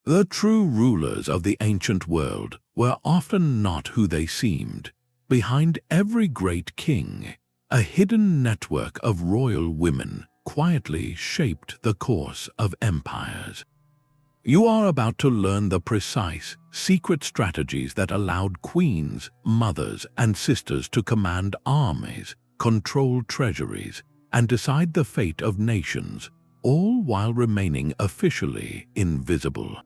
The true rulers of the ancient world were often not who they seemed. Behind every great king, a hidden network of royal women quietly shaped the course of empires. You are about to learn the precise, secret strategies that allowed queens, mothers, and sisters to command armies, control treasuries, and decide the fate of nations, all while remaining officially invisible.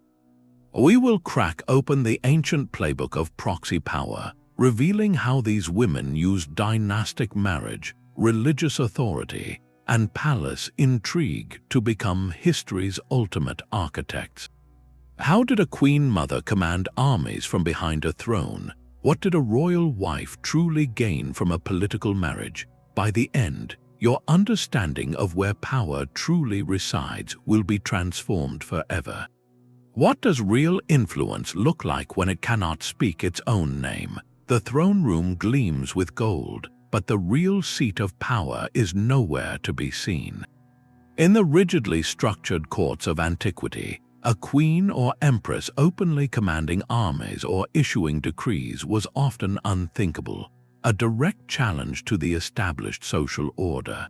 We will crack open the ancient playbook of proxy power, revealing how these women used dynastic marriage, religious authority, and palace intrigue to become history's ultimate architects. How did a queen mother command armies from behind a throne? What did a royal wife truly gain from a political marriage? By the end, your understanding of where power truly resides will be transformed forever. What does real influence look like when it cannot speak its own name? The throne room gleams with gold, but the real seat of power is nowhere to be seen. In the rigidly structured courts of antiquity, a queen or empress openly commanding armies or issuing decrees was often unthinkable, a direct challenge to the established social order.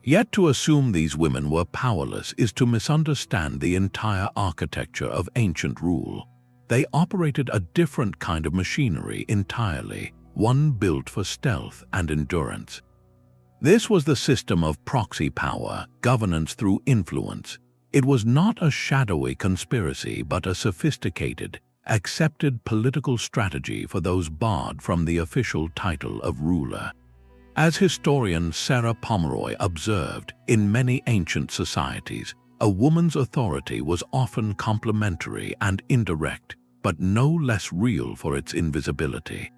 Yet to assume these women were powerless is to misunderstand the entire architecture of ancient rule. They operated a different kind of machinery entirely, one built for stealth and endurance. This was the system of proxy power, governance through influence. It was not a shadowy conspiracy but a sophisticated, accepted political strategy for those barred from the official title of ruler. As historian Sarah Pomeroy observed, in many ancient societies, a woman's authority was often complementary and indirect, but no less real for its invisibility.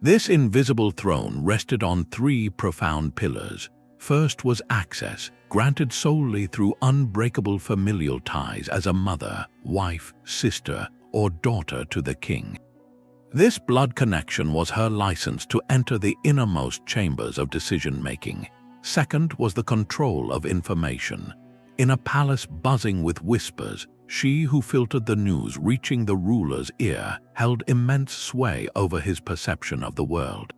This invisible throne rested on three profound pillars. First was access, granted solely through unbreakable familial ties as a mother, wife, sister, or daughter to the king. This blood connection was her license to enter the innermost chambers of decision-making. Second was the control of information. In a palace buzzing with whispers, she who filtered the news reaching the ruler's ear held immense sway over his perception of the world.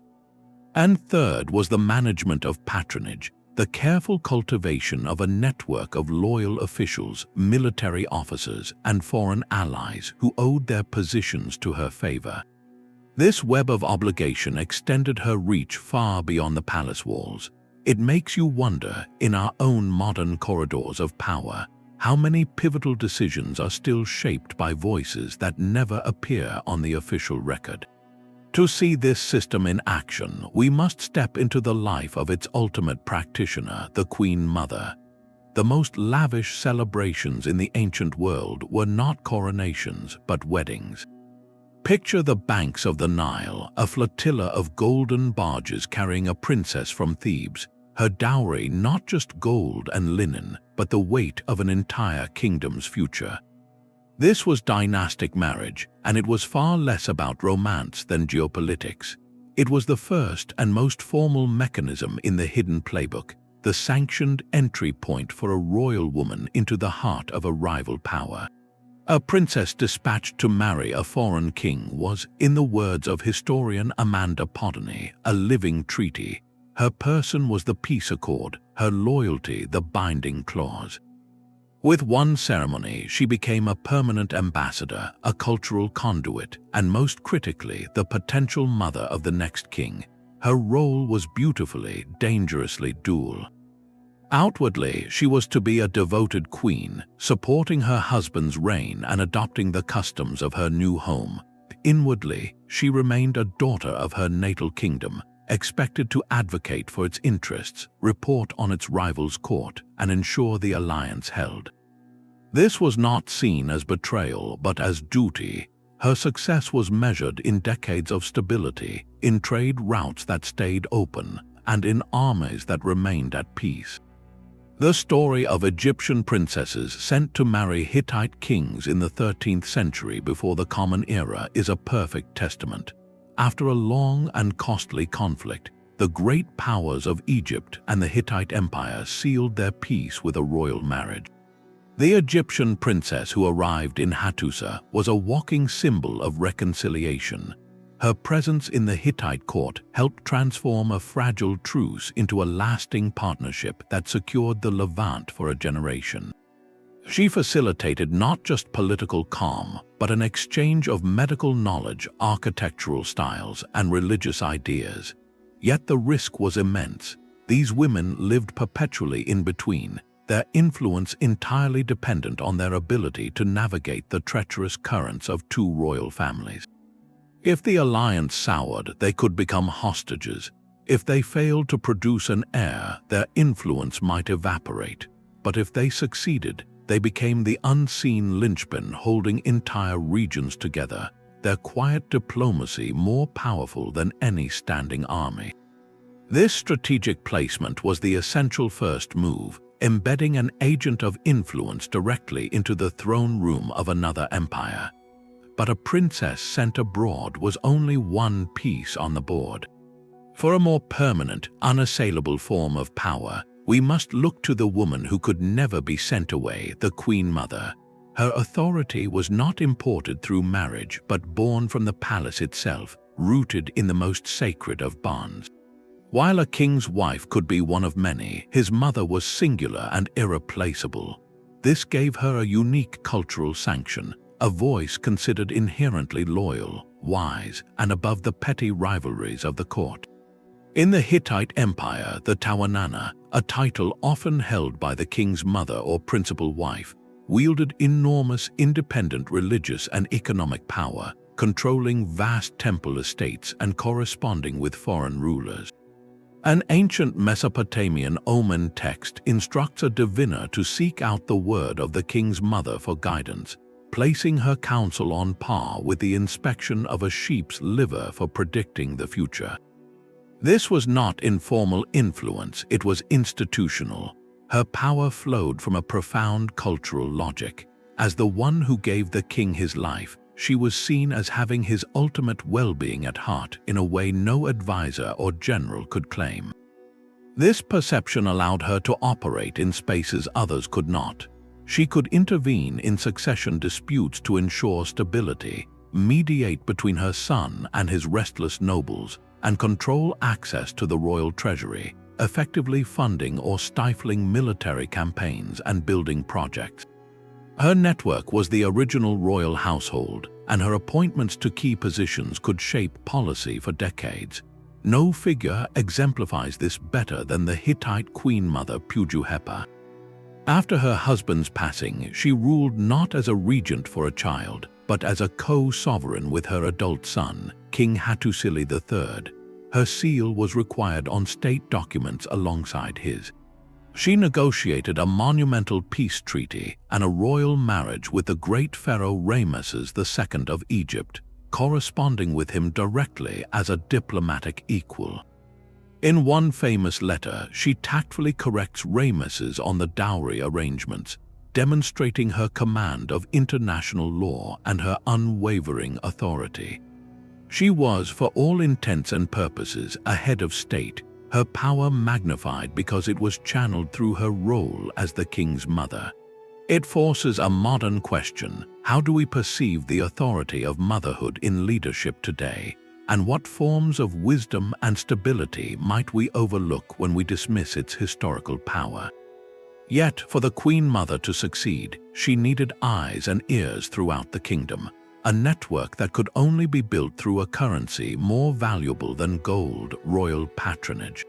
And third was the management of patronage, the careful cultivation of a network of loyal officials, military officers, and foreign allies who owed their positions to her favor. This web of obligation extended her reach far beyond the palace walls. It makes you wonder, in our own modern corridors of power, how many pivotal decisions are still shaped by voices that never appear on the official record. To see this system in action, we must step into the life of its ultimate practitioner, the Queen Mother. The most lavish celebrations in the ancient world were not coronations, but weddings. Picture the banks of the Nile, a flotilla of golden barges carrying a princess from Thebes, her dowry not just gold and linen, but the weight of an entire kingdom's future. This was dynastic marriage, and it was far less about romance than geopolitics. It was the first and most formal mechanism in the hidden playbook, the sanctioned entry point for a royal woman into the heart of a rival power. A princess dispatched to marry a foreign king was, in the words of historian Amanda Podney, a living treaty. Her person was the peace accord, her loyalty the binding clause. With one ceremony, she became a permanent ambassador, a cultural conduit, and most critically, the potential mother of the next king. Her role was beautifully, dangerously dual. Outwardly, she was to be a devoted queen, supporting her husband's reign and adopting the customs of her new home. Inwardly, she remained a daughter of her natal kingdom, expected to advocate for its interests, report on its rival's court, and ensure the alliance held. This was not seen as betrayal, but as duty. Her success was measured in decades of stability, in trade routes that stayed open, and in armies that remained at peace. The story of Egyptian princesses sent to marry Hittite kings in the 13th century before the Common Era is a perfect testament. After a long and costly conflict, the great powers of Egypt and the Hittite Empire sealed their peace with a royal marriage. The Egyptian princess who arrived in Hattusa was a walking symbol of reconciliation. Her presence in the Hittite court helped transform a fragile truce into a lasting partnership that secured the Levant for a generation. She facilitated not just political calm, but an exchange of medical knowledge, architectural styles, and religious ideas. Yet the risk was immense. These women lived perpetually in between, their influence entirely dependent on their ability to navigate the treacherous currents of two royal families. If the alliance soured, they could become hostages. If they failed to produce an heir, their influence might evaporate. But if they succeeded, they became the unseen linchpin holding entire regions together, their quiet diplomacy more powerful than any standing army. This strategic placement was the essential first move, embedding an agent of influence directly into the throne room of another empire. But a princess sent abroad was only one piece on the board. For a more permanent, unassailable form of power, we must look to the woman who could never be sent away, the Queen Mother. Her authority was not imported through marriage, but born from the palace itself, rooted in the most sacred of bonds. While a king's wife could be one of many, his mother was singular and irreplaceable. This gave her a unique cultural sanction, a voice considered inherently loyal, wise, and above the petty rivalries of the court. In the Hittite Empire, the Tawananna, a title often held by the king's mother or principal wife, wielded enormous independent religious and economic power, controlling vast temple estates and corresponding with foreign rulers. An ancient Mesopotamian omen text instructs a diviner to seek out the word of the king's mother for guidance, placing her counsel on par with the inspection of a sheep's liver for predicting the future. This was not informal influence, it was institutional. Her power flowed from a profound cultural logic. As the one who gave the king his life, she was seen as having his ultimate well-being at heart in a way no advisor or general could claim. This perception allowed her to operate in spaces others could not. She could intervene in succession disputes to ensure stability, mediate between her son and his restless nobles, and control access to the royal treasury, effectively funding or stifling military campaigns and building projects. Her network was the original royal household, and her appointments to key positions could shape policy for decades. No figure exemplifies this better than the Hittite queen mother Puduhepa. After her husband's passing, she ruled not as a regent for a child, but as a co-sovereign with her adult son, King Hattusili III. Her seal was required on state documents alongside his. She negotiated a monumental peace treaty and a royal marriage with the great pharaoh Ramesses II of Egypt, corresponding with him directly as a diplomatic equal. In one famous letter, she tactfully corrects Ramesses on the dowry arrangements, demonstrating her command of international law and her unwavering authority. She was, for all intents and purposes, a head of state, her power magnified because it was channeled through her role as the king's mother. It forces a modern question: how do we perceive the authority of motherhood in leadership today? And what forms of wisdom and stability might we overlook when we dismiss its historical power? Yet, for the Queen Mother to succeed, she needed eyes and ears throughout the kingdom, a network that could only be built through a currency more valuable than gold, royal patronage.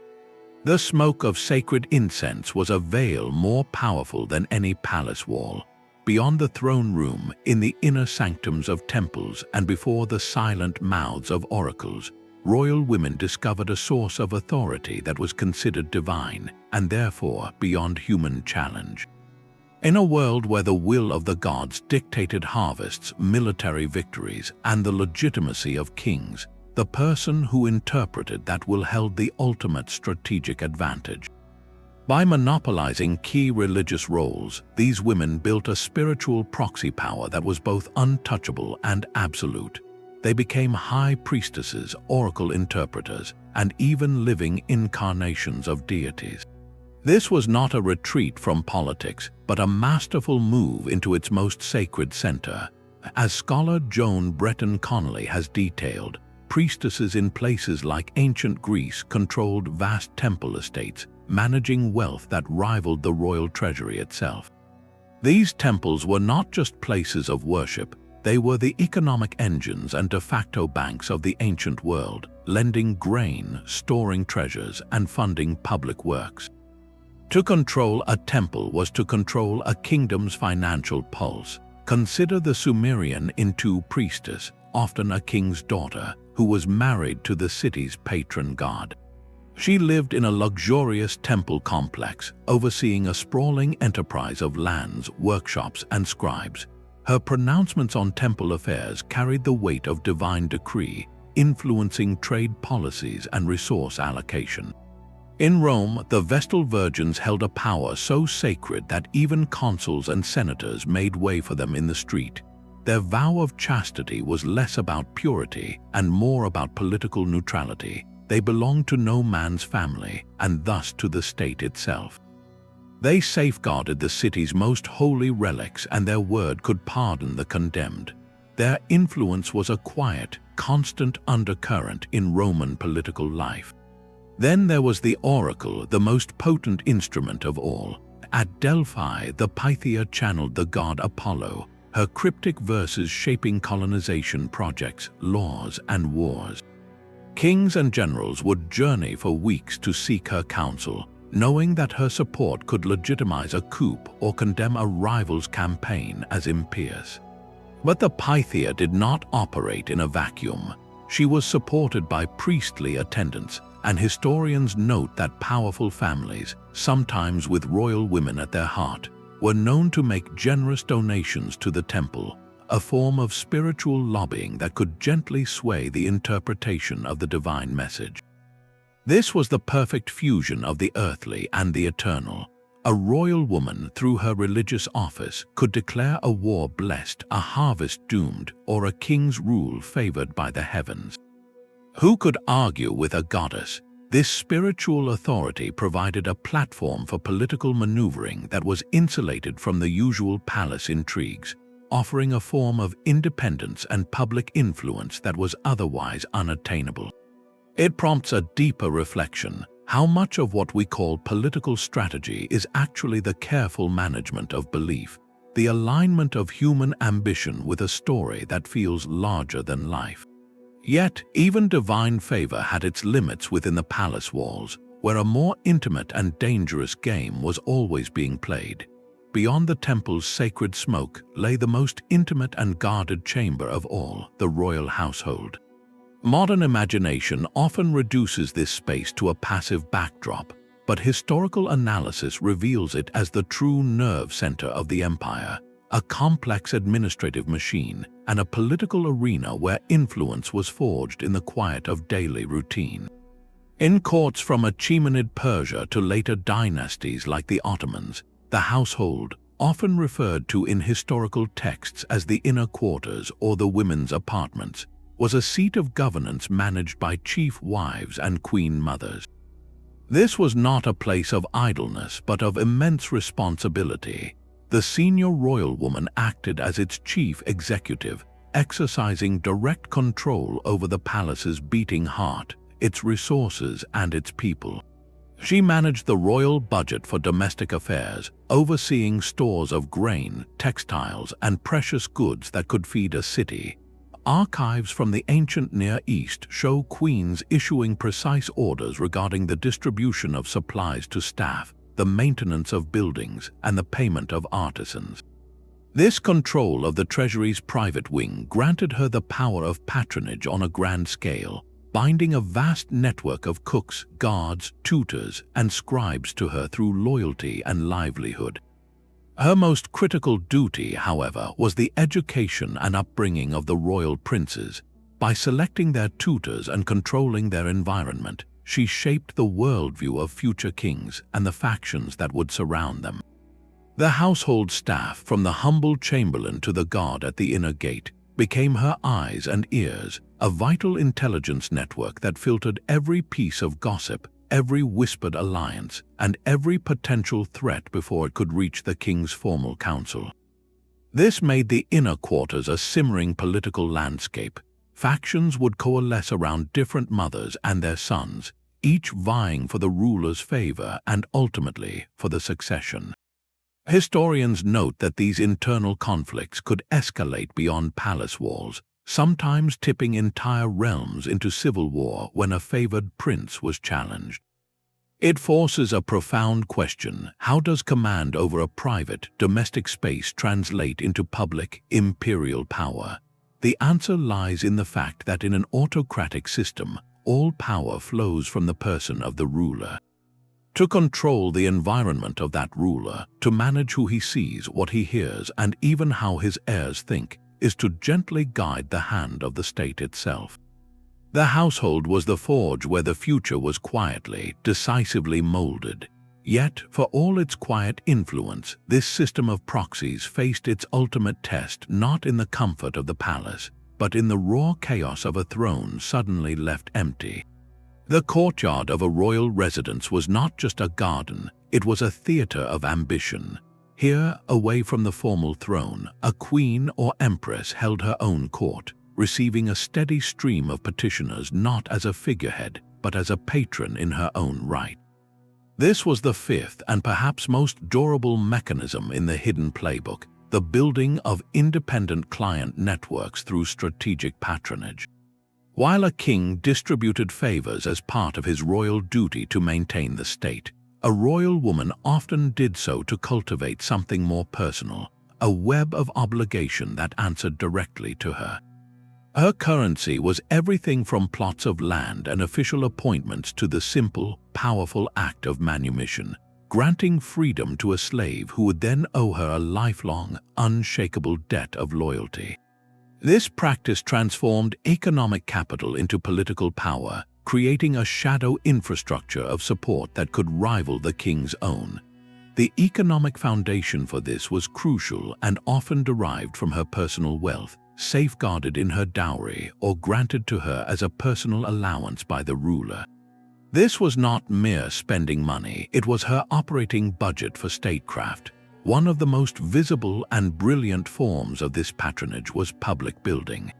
The smoke of sacred incense was a veil more powerful than any palace wall. Beyond the throne room, in the inner sanctums of temples and before the silent mouths of oracles, royal women discovered a source of authority that was considered divine and therefore beyond human challenge. In a world where the will of the gods dictated harvests, military victories, and the legitimacy of kings, the person who interpreted that will held the ultimate strategic advantage. By monopolizing key religious roles, these women built a spiritual proxy power that was both untouchable and absolute. They became high priestesses, oracle interpreters, and even living incarnations of deities. This was not a retreat from politics, but a masterful move into its most sacred center. As scholar Joan Breton Connolly has detailed, priestesses in places like ancient Greece controlled vast temple estates, managing wealth that rivaled the royal treasury itself. These temples were not just places of worship, they were the economic engines and de facto banks of the ancient world, lending grain, storing treasures, and funding public works. To control a temple was to control a kingdom's financial pulse. Consider the Sumerian Intu priestess, often a king's daughter, who was married to the city's patron god. She lived in a luxurious temple complex, overseeing a sprawling enterprise of lands, workshops, and scribes. Her pronouncements on temple affairs carried the weight of divine decree, influencing trade policies and resource allocation. In Rome, the Vestal Virgins held a power so sacred that even consuls and senators made way for them in the street. Their vow of chastity was less about purity and more about political neutrality. They belonged to no man's family, and thus to the state itself. They safeguarded the city's most holy relics, and their word could pardon the condemned. Their influence was a quiet, constant undercurrent in Roman political life. Then there was the oracle, the most potent instrument of all. At Delphi, the Pythia channeled the god Apollo, her cryptic verses shaping colonization projects, laws, and wars. Kings and generals would journey for weeks to seek her counsel, knowing that her support could legitimize a coup or condemn a rival's campaign as impious. But the Pythia did not operate in a vacuum. She was supported by priestly attendants, and historians note that powerful families, sometimes with royal women at their heart, were known to make generous donations to the temple, a form of spiritual lobbying that could gently sway the interpretation of the divine message. This was the perfect fusion of the earthly and the eternal. A royal woman, through her religious office, could declare a war blessed, a harvest doomed, or a king's rule favored by the heavens. Who could argue with a goddess? This spiritual authority provided a platform for political maneuvering that was insulated from the usual palace intrigues, offering a form of independence and public influence that was otherwise unattainable. It prompts a deeper reflection. How much of what we call political strategy is actually the careful management of belief, the alignment of human ambition with a story that feels larger than life? Yet, even divine favor had its limits within the palace walls, where a more intimate and dangerous game was always being played. Beyond the temple's sacred smoke lay the most intimate and guarded chamber of all, the royal household. Modern imagination often reduces this space to a passive backdrop, but historical analysis reveals it as the true nerve center of the empire, a complex administrative machine, and a political arena where influence was forged in the quiet of daily routine. In courts from Achaemenid Persia to later dynasties like the Ottomans, the household, often referred to in historical texts as the inner quarters or the women's apartments, was a seat of governance managed by chief wives and queen mothers. This was not a place of idleness but of immense responsibility. The senior royal woman acted as its chief executive, exercising direct control over the palace's beating heart, its resources, and its people. She managed the royal budget for domestic affairs, overseeing stores of grain, textiles, and precious goods that could feed a city. Archives from the ancient Near East show queens issuing precise orders regarding the distribution of supplies to staff, the maintenance of buildings, and the payment of artisans. This control of the treasury's private wing granted her the power of patronage on a grand scale, binding a vast network of cooks, guards, tutors, and scribes to her through loyalty and livelihood. Her most critical duty, however, was the education and upbringing of the royal princes. By selecting their tutors and controlling their environment, she shaped the worldview of future kings and the factions that would surround them. The household staff, from the humble chamberlain to the guard at the inner gate, became her eyes and ears, a vital intelligence network that filtered every piece of gossip, every whispered alliance and every potential threat before it could reach the king's formal council. This made the inner quarters a simmering political landscape. Factions would coalesce around different mothers and their sons, each vying for the ruler's favor and ultimately for the succession. Historians note that these internal conflicts could escalate beyond palace walls, sometimes tipping entire realms into civil war when a favored prince was challenged. It forces a profound question: how does command over a private, domestic space translate into public, imperial power? The answer lies in the fact that in an autocratic system, all power flows from the person of the ruler. To control the environment of that ruler, to manage who he sees, what he hears, and even how his heirs think, is to gently guide the hand of the state itself. The household was the forge where the future was quietly, decisively molded. Yet, for all its quiet influence, this system of proxies faced its ultimate test not in the comfort of the palace, but in the raw chaos of a throne suddenly left empty. The courtyard of a royal residence was not just a garden, it was a theater of ambition. Here, away from the formal throne, a queen or empress held her own court, receiving a steady stream of petitioners not as a figurehead, but as a patron in her own right. This was the fifth and perhaps most durable mechanism in the hidden playbook, the building of independent client networks through strategic patronage. While a king distributed favors as part of his royal duty to maintain the state, a royal woman often did so to cultivate something more personal, a web of obligation that answered directly to her. Her currency was everything from plots of land and official appointments to the simple, powerful act of manumission, granting freedom to a slave who would then owe her a lifelong, unshakable debt of loyalty. This practice transformed economic capital into political power, creating a shadow infrastructure of support that could rival the king's own. The economic foundation for this was crucial and often derived from her personal wealth, safeguarded in her dowry or granted to her as a personal allowance by the ruler. This was not mere spending money, it was her operating budget for statecraft. One of the most visible and brilliant forms of this patronage was public building.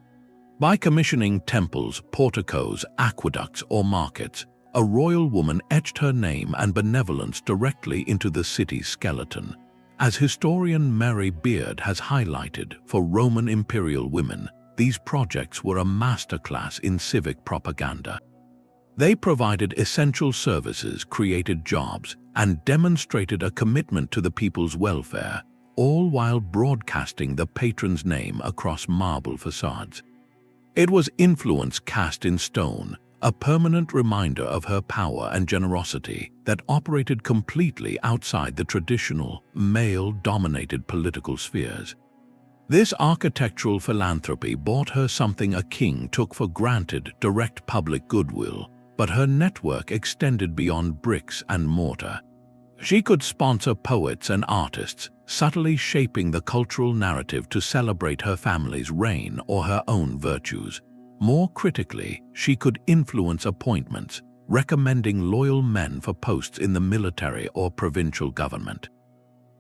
By commissioning temples, porticos, aqueducts, or markets, a royal woman etched her name and benevolence directly into the city's skeleton. As historian Mary Beard has highlighted, for Roman imperial women, these projects were a masterclass in civic propaganda. They provided essential services, created jobs, and demonstrated a commitment to the people's welfare, all while broadcasting the patron's name across marble facades. It was influence cast in stone, a permanent reminder of her power and generosity that operated completely outside the traditional, male-dominated political spheres. This architectural philanthropy bought her something a king took for granted: direct public goodwill, but her network extended beyond bricks and mortar. She could sponsor poets and artists, subtly shaping the cultural narrative to celebrate her family's reign or her own virtues. More critically, she could influence appointments, recommending loyal men for posts in the military or provincial government.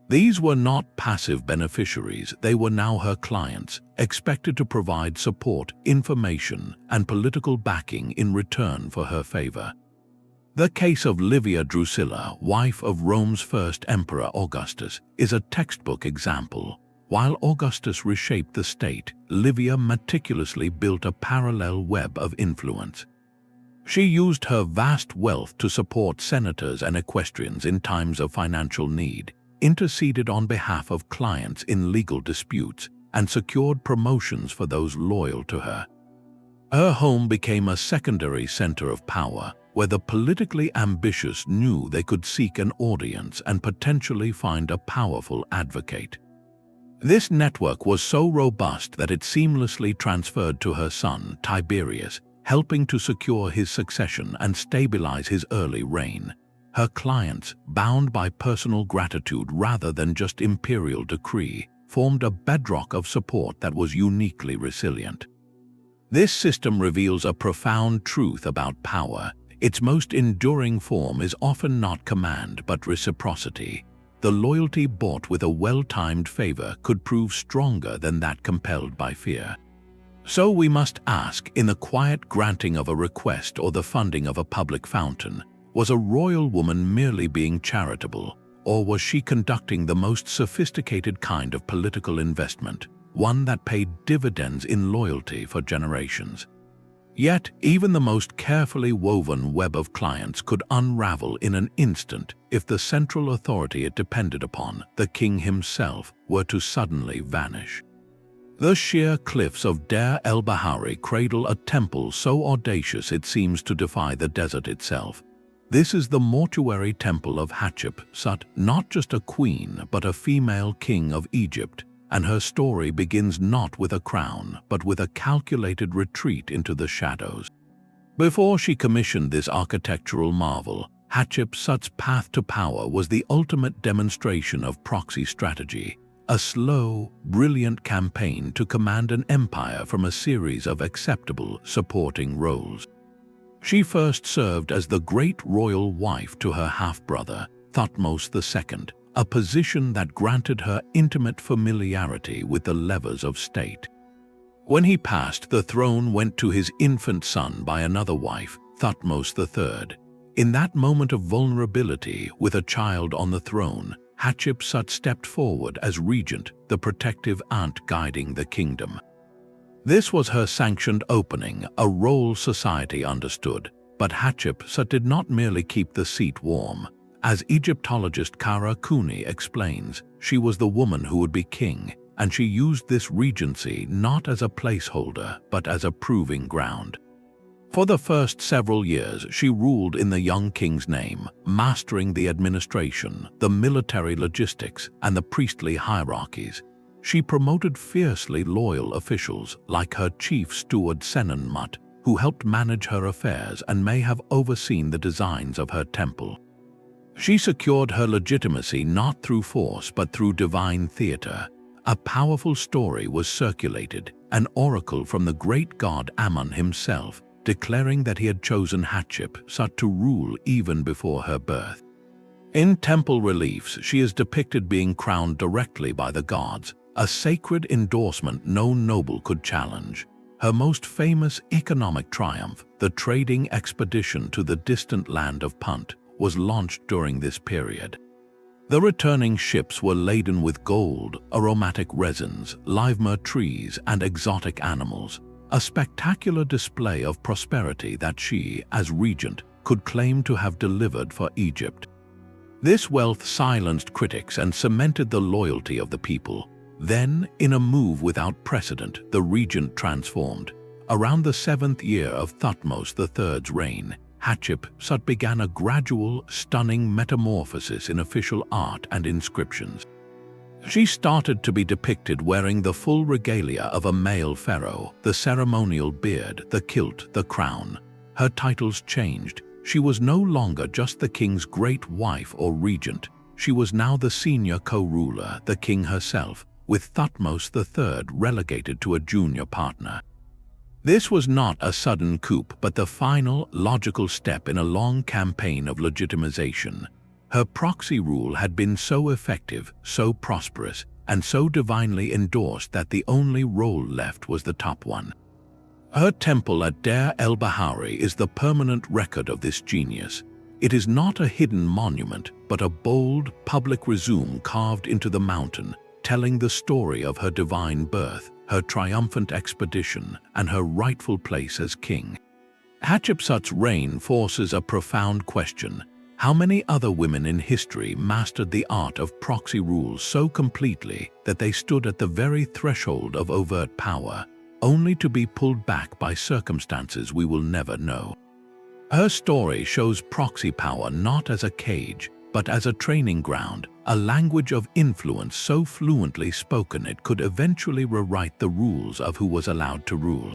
These were not passive beneficiaries, they were now her clients, expected to provide support, information, and political backing in return for her favor. The case of Livia Drusilla, wife of Rome's first emperor Augustus, is a textbook example. While Augustus reshaped the state, Livia meticulously built a parallel web of influence. She used her vast wealth to support senators and equestrians in times of financial need, interceded on behalf of clients in legal disputes, and secured promotions for those loyal to her. Her home became a secondary center of power, where the politically ambitious knew they could seek an audience and potentially find a powerful advocate. This network was so robust that it seamlessly transferred to her son, Tiberius, helping to secure his succession and stabilize his early reign. Her clients, bound by personal gratitude rather than just imperial decree, formed a bedrock of support that was uniquely resilient. This system reveals a profound truth about power. Its most enduring form is often not command but reciprocity. The loyalty bought with a well-timed favor could prove stronger than that compelled by fear. So we must ask, in the quiet granting of a request or the funding of a public fountain, was a royal woman merely being charitable, or was she conducting the most sophisticated kind of political investment, one that paid dividends in loyalty for generations? Yet, even the most carefully woven web of clients could unravel in an instant if the central authority it depended upon, the king himself, were to suddenly vanish. The sheer cliffs of Deir el-Bahari cradle a temple so audacious it seems to defy the desert itself. This is the mortuary temple of Hatshepsut, not just a queen but a female king of Egypt, and her story begins not with a crown but with a calculated retreat into the shadows. Before she commissioned this architectural marvel, Hatshepsut's path to power was the ultimate demonstration of proxy strategy, a slow, brilliant campaign to command an empire from a series of acceptable supporting roles. She first served as the great royal wife to her half-brother, Thutmose II, a position that granted her intimate familiarity with the levers of state. When he passed, the throne went to his infant son by another wife, Thutmose III. In that moment of vulnerability, with a child on the throne, Hatshepsut stepped forward as regent, the protective aunt guiding the kingdom. This was her sanctioned opening, a role society understood, but Hatshepsut did not merely keep the seat warm. As Egyptologist Kara Cooney explains, she was the woman who would be king, and she used this regency not as a placeholder but as a proving ground. For the first several years, she ruled in the young king's name, mastering the administration, the military logistics, and the priestly hierarchies. She promoted fiercely loyal officials like her chief steward Senenmut, who helped manage her affairs and may have overseen the designs of her temple. She secured her legitimacy not through force but through divine theater. A powerful story was circulated, an oracle from the great god Ammon himself, declaring that he had chosen Hatshepsut to rule even before her birth. In temple reliefs, she is depicted being crowned directly by the gods, a sacred endorsement no noble could challenge. Her most famous economic triumph, the trading expedition to the distant land of Punt, was launched during this period. The returning ships were laden with gold, aromatic resins, live myrrh trees, and exotic animals, a spectacular display of prosperity that she, as regent, could claim to have delivered for Egypt. This wealth silenced critics and cemented the loyalty of the people. Then, in a move without precedent, the regent transformed. Around the 7th year of Thutmose III's reign, Hatshepsut began a gradual, stunning metamorphosis in official art and inscriptions. She started to be depicted wearing the full regalia of a male pharaoh, the ceremonial beard, the kilt, the crown. Her titles changed. She was no longer just the king's great wife or regent. She was now the senior co-ruler, the king herself, with Thutmose III relegated to a junior partner. This was not a sudden coup, but the final, logical step in a long campaign of legitimization. Her proxy rule had been so effective, so prosperous, and so divinely endorsed that the only role left was the top one. Her temple at Deir el-Bahari is the permanent record of this genius. It is not a hidden monument, but a bold, public resume carved into the mountain, telling the story of her divine birth, her triumphant expedition, and her rightful place as king. Hatshepsut's reign forces a profound question. How many other women in history mastered the art of proxy rule so completely that they stood at the very threshold of overt power, only to be pulled back by circumstances we will never know? Her story shows proxy power not as a cage, but as a training ground, a language of influence so fluently spoken it could eventually rewrite the rules of who was allowed to rule.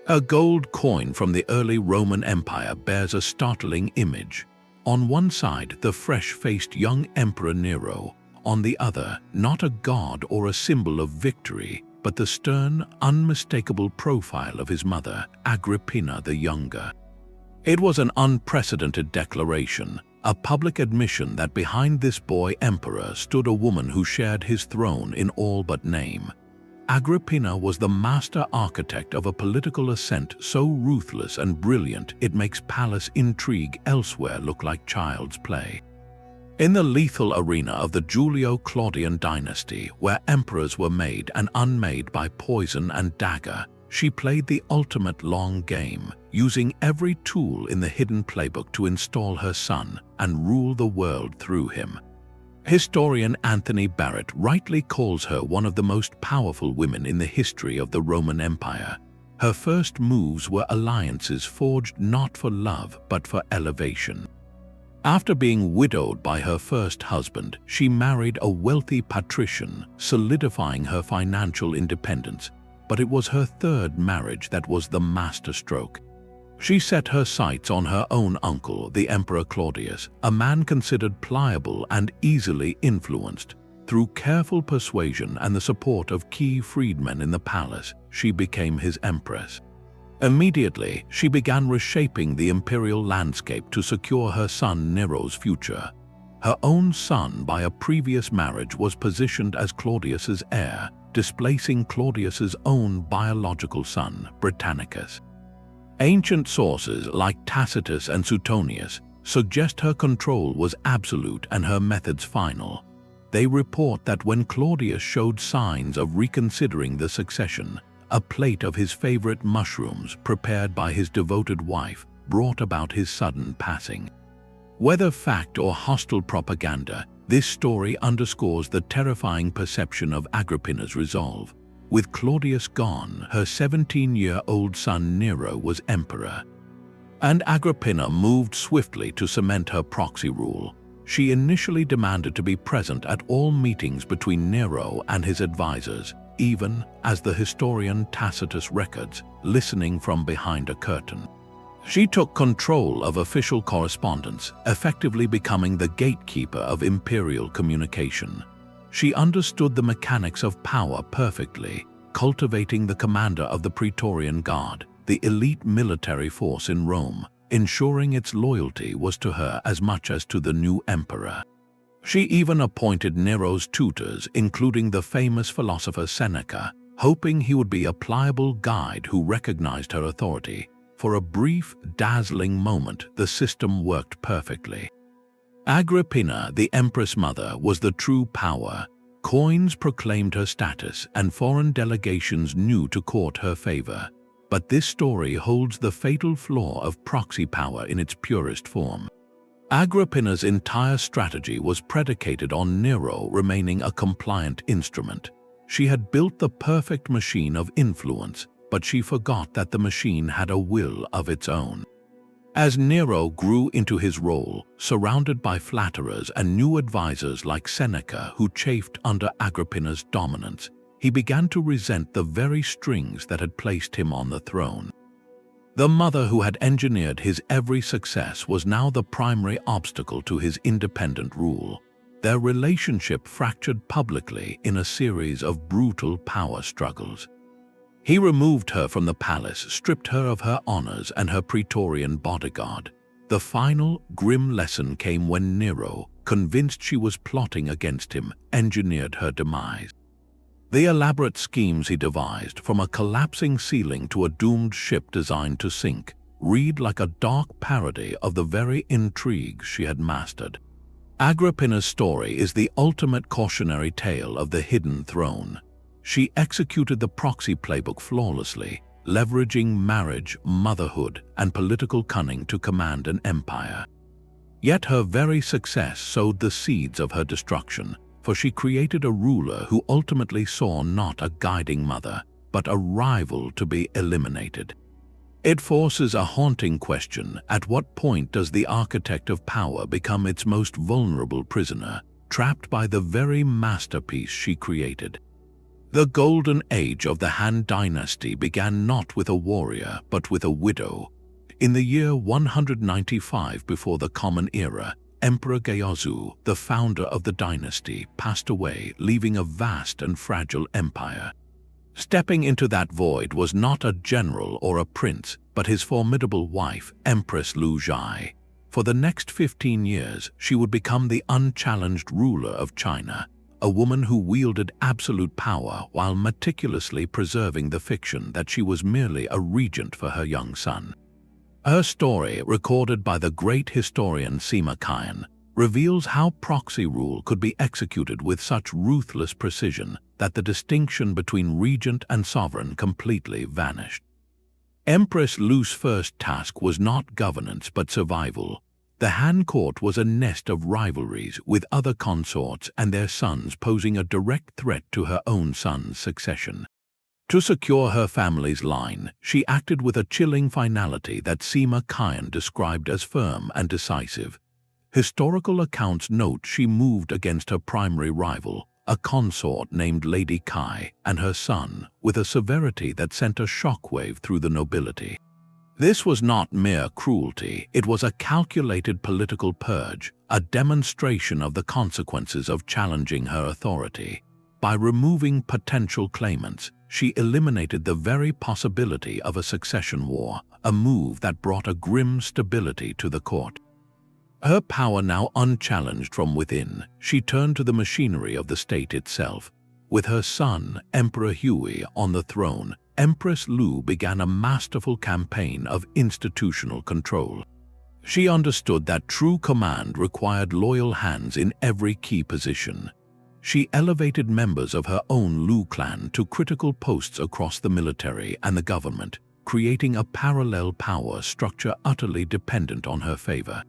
A gold coin from the early Roman Empire bears a startling image. On one side, the fresh-faced young Emperor Nero. On the other, not a god or a symbol of victory, but the stern, unmistakable profile of his mother, Agrippina the Younger. It was an unprecedented declaration, a public admission that behind this boy emperor stood a woman who shared his throne in all but name. Agrippina was the master architect of a political ascent so ruthless and brilliant it makes palace intrigue elsewhere look like child's play. In the lethal arena of the Julio-Claudian dynasty, where emperors were made and unmade by poison and dagger, she played the ultimate long game, using every tool in the hidden playbook to install her son and rule the world through him. Historian Anthony Barrett rightly calls her one of the most powerful women in the history of the Roman Empire. Her first moves were alliances forged not for love but for elevation. After being widowed by her first husband, she married a wealthy patrician, solidifying her financial independence. But it was her third marriage that was the masterstroke. She set her sights on her own uncle, the Emperor Claudius, a man considered pliable and easily influenced. Through careful persuasion and the support of key freedmen in the palace, she became his empress. Immediately, she began reshaping the imperial landscape to secure her son Nero's future. Her own son by a previous marriage was positioned as Claudius's heir, displacing Claudius's own biological son, Britannicus. Ancient sources like Tacitus and Suetonius suggest her control was absolute and her methods final. They report that when Claudius showed signs of reconsidering the succession, a plate of his favorite mushrooms prepared by his devoted wife brought about his sudden passing. Whether fact or hostile propaganda, this story underscores the terrifying perception of Agrippina's resolve. With Claudius gone, her 17-year-old son Nero was emperor. And Agrippina moved swiftly to cement her proxy rule. She initially demanded to be present at all meetings between Nero and his advisors, even, as the historian Tacitus records, listening from behind a curtain. She took control of official correspondence, effectively becoming the gatekeeper of imperial communication. She understood the mechanics of power perfectly, cultivating the commander of the Praetorian Guard, the elite military force in Rome, ensuring its loyalty was to her as much as to the new emperor. She even appointed Nero's tutors, including the famous philosopher Seneca, hoping he would be a pliable guide who recognized her authority. For a brief, dazzling moment, the system worked perfectly. Agrippina, the Empress Mother, was the true power. Coins proclaimed her status, and foreign delegations knew to court her favor. But this story holds the fatal flaw of proxy power in its purest form. Agrippina's entire strategy was predicated on Nero remaining a compliant instrument. She had built the perfect machine of influence, but she forgot that the machine had a will of its own. As Nero grew into his role, surrounded by flatterers and new advisors like Seneca who chafed under Agrippina's dominance, he began to resent the very strings that had placed him on the throne. The mother who had engineered his every success was now the primary obstacle to his independent rule. Their relationship fractured publicly in a series of brutal power struggles. He removed her from the palace, stripped her of her honors and her Praetorian bodyguard. The final, grim lesson came when Nero, convinced she was plotting against him, engineered her demise. The elaborate schemes he devised, from a collapsing ceiling to a doomed ship designed to sink, read like a dark parody of the very intrigues she had mastered. Agrippina's story is the ultimate cautionary tale of the hidden throne. She executed the proxy playbook flawlessly, leveraging marriage, motherhood, and political cunning to command an empire. Yet her very success sowed the seeds of her destruction, for she created a ruler who ultimately saw not a guiding mother, but a rival to be eliminated. It forces a haunting question: at what point does the architect of power become its most vulnerable prisoner, trapped by the very masterpiece she created? The golden age of the Han dynasty began not with a warrior, but with a widow. In the year 195 before the Common Era, Emperor Geozu, the founder of the dynasty, passed away, leaving a vast and fragile empire. Stepping into that void was not a general or a prince, but his formidable wife, Empress Lü. For the next 15 years, she would become the unchallenged ruler of China, a woman who wielded absolute power while meticulously preserving the fiction that she was merely a regent for her young son. Her story, recorded by the great historian Sima Qian, reveals how proxy rule could be executed with such ruthless precision that the distinction between regent and sovereign completely vanished. Empress Lü's first task was not governance but survival. The Han court was a nest of rivalries, with other consorts and their sons posing a direct threat to her own son's succession. To secure her family's line, she acted with a chilling finality that Sima Qian described as firm and decisive. Historical accounts note she moved against her primary rival, a consort named Lady Kai, and her son, with a severity that sent a shockwave through the nobility. This was not mere cruelty, it was a calculated political purge, a demonstration of the consequences of challenging her authority. By removing potential claimants, she eliminated the very possibility of a succession war, a move that brought a grim stability to the court. Her power now unchallenged from within, she turned to the machinery of the state itself. With her son, Emperor Hui, on the throne, Empress Lü began a masterful campaign of institutional control. She understood that true command required loyal hands in every key position. She elevated members of her own Lü clan to critical posts across the military and the government, creating a parallel power structure utterly dependent on her favor.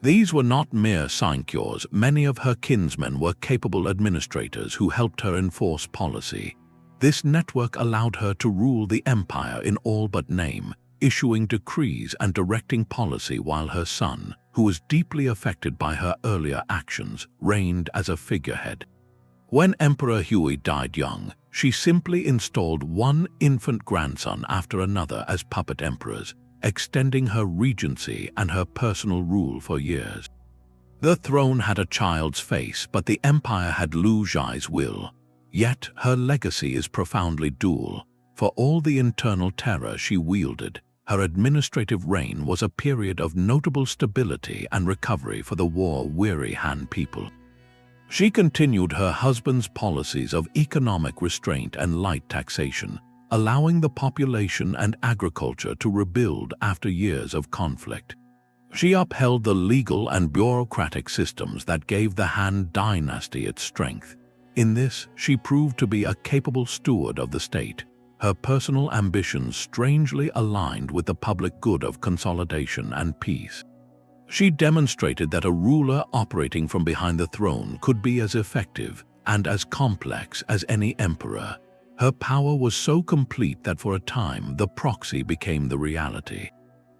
These were not mere sinecures. Many of her kinsmen were capable administrators who helped her enforce policy. This network allowed her to rule the empire in all but name, issuing decrees and directing policy, while her son, who was deeply affected by her earlier actions, reigned as a figurehead. When Emperor Hui died young, she simply installed one infant grandson after another as puppet emperors, extending her regency and her personal rule for years. The throne had a child's face, but the empire had Lü Zhai's will. Yet her legacy is profoundly dual. For all the internal terror she wielded, her administrative reign was a period of notable stability and recovery for the war-weary Han people. She continued her husband's policies of economic restraint and light taxation, allowing the population and agriculture to rebuild after years of conflict. She upheld the legal and bureaucratic systems that gave the Han dynasty its strength. In this, she proved to be a capable steward of the state, her personal ambitions strangely aligned with the public good of consolidation and peace. She demonstrated that a ruler operating from behind the throne could be as effective and as complex as any emperor. Her power was so complete that for a time the proxy became the reality.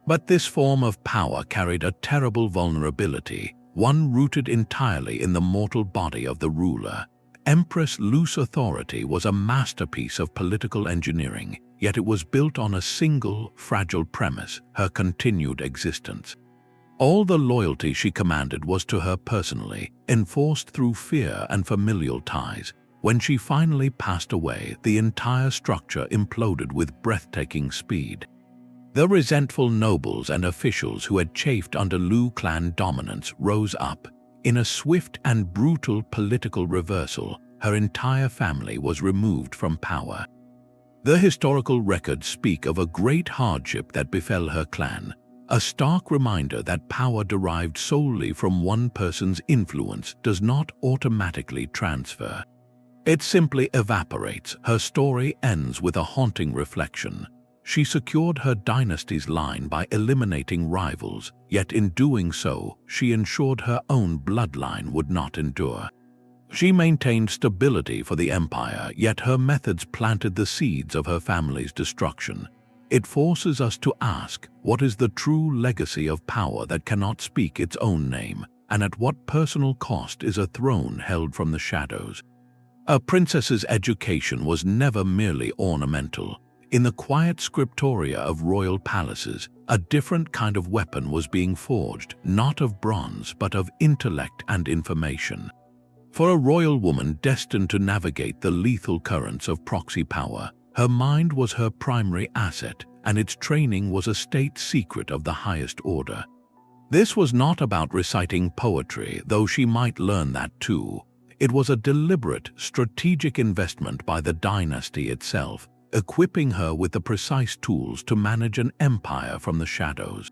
But this form of power carried a terrible vulnerability, one rooted entirely in the mortal body of the ruler. Empress Lü's authority was a masterpiece of political engineering, yet it was built on a single, fragile premise: her continued existence. All the loyalty she commanded was to her personally, enforced through fear and familial ties. When she finally passed away, the entire structure imploded with breathtaking speed. The resentful nobles and officials who had chafed under Lü clan dominance rose up. In a swift and brutal political reversal, her entire family was removed from power. The historical records speak of a great hardship that befell her clan, a stark reminder that power derived solely from one person's influence does not automatically transfer. It simply evaporates. Her story ends with a haunting reflection. She secured her dynasty's line by eliminating rivals, yet in doing so, she ensured her own bloodline would not endure. She maintained stability for the empire, yet her methods planted the seeds of her family's destruction. It forces us to ask, what is the true legacy of power that cannot speak its own name, and at what personal cost is a throne held from the shadows? A princess's education was never merely ornamental. In the quiet scriptoria of royal palaces, a different kind of weapon was being forged, not of bronze but of intellect and information. For a royal woman destined to navigate the lethal currents of proxy power, Her mind was her primary asset, and its training was a state secret of the highest order. This was not about reciting poetry, though she might learn that too. It was a deliberate, strategic investment by the dynasty itself, equipping her with the precise tools to manage an empire from the shadows.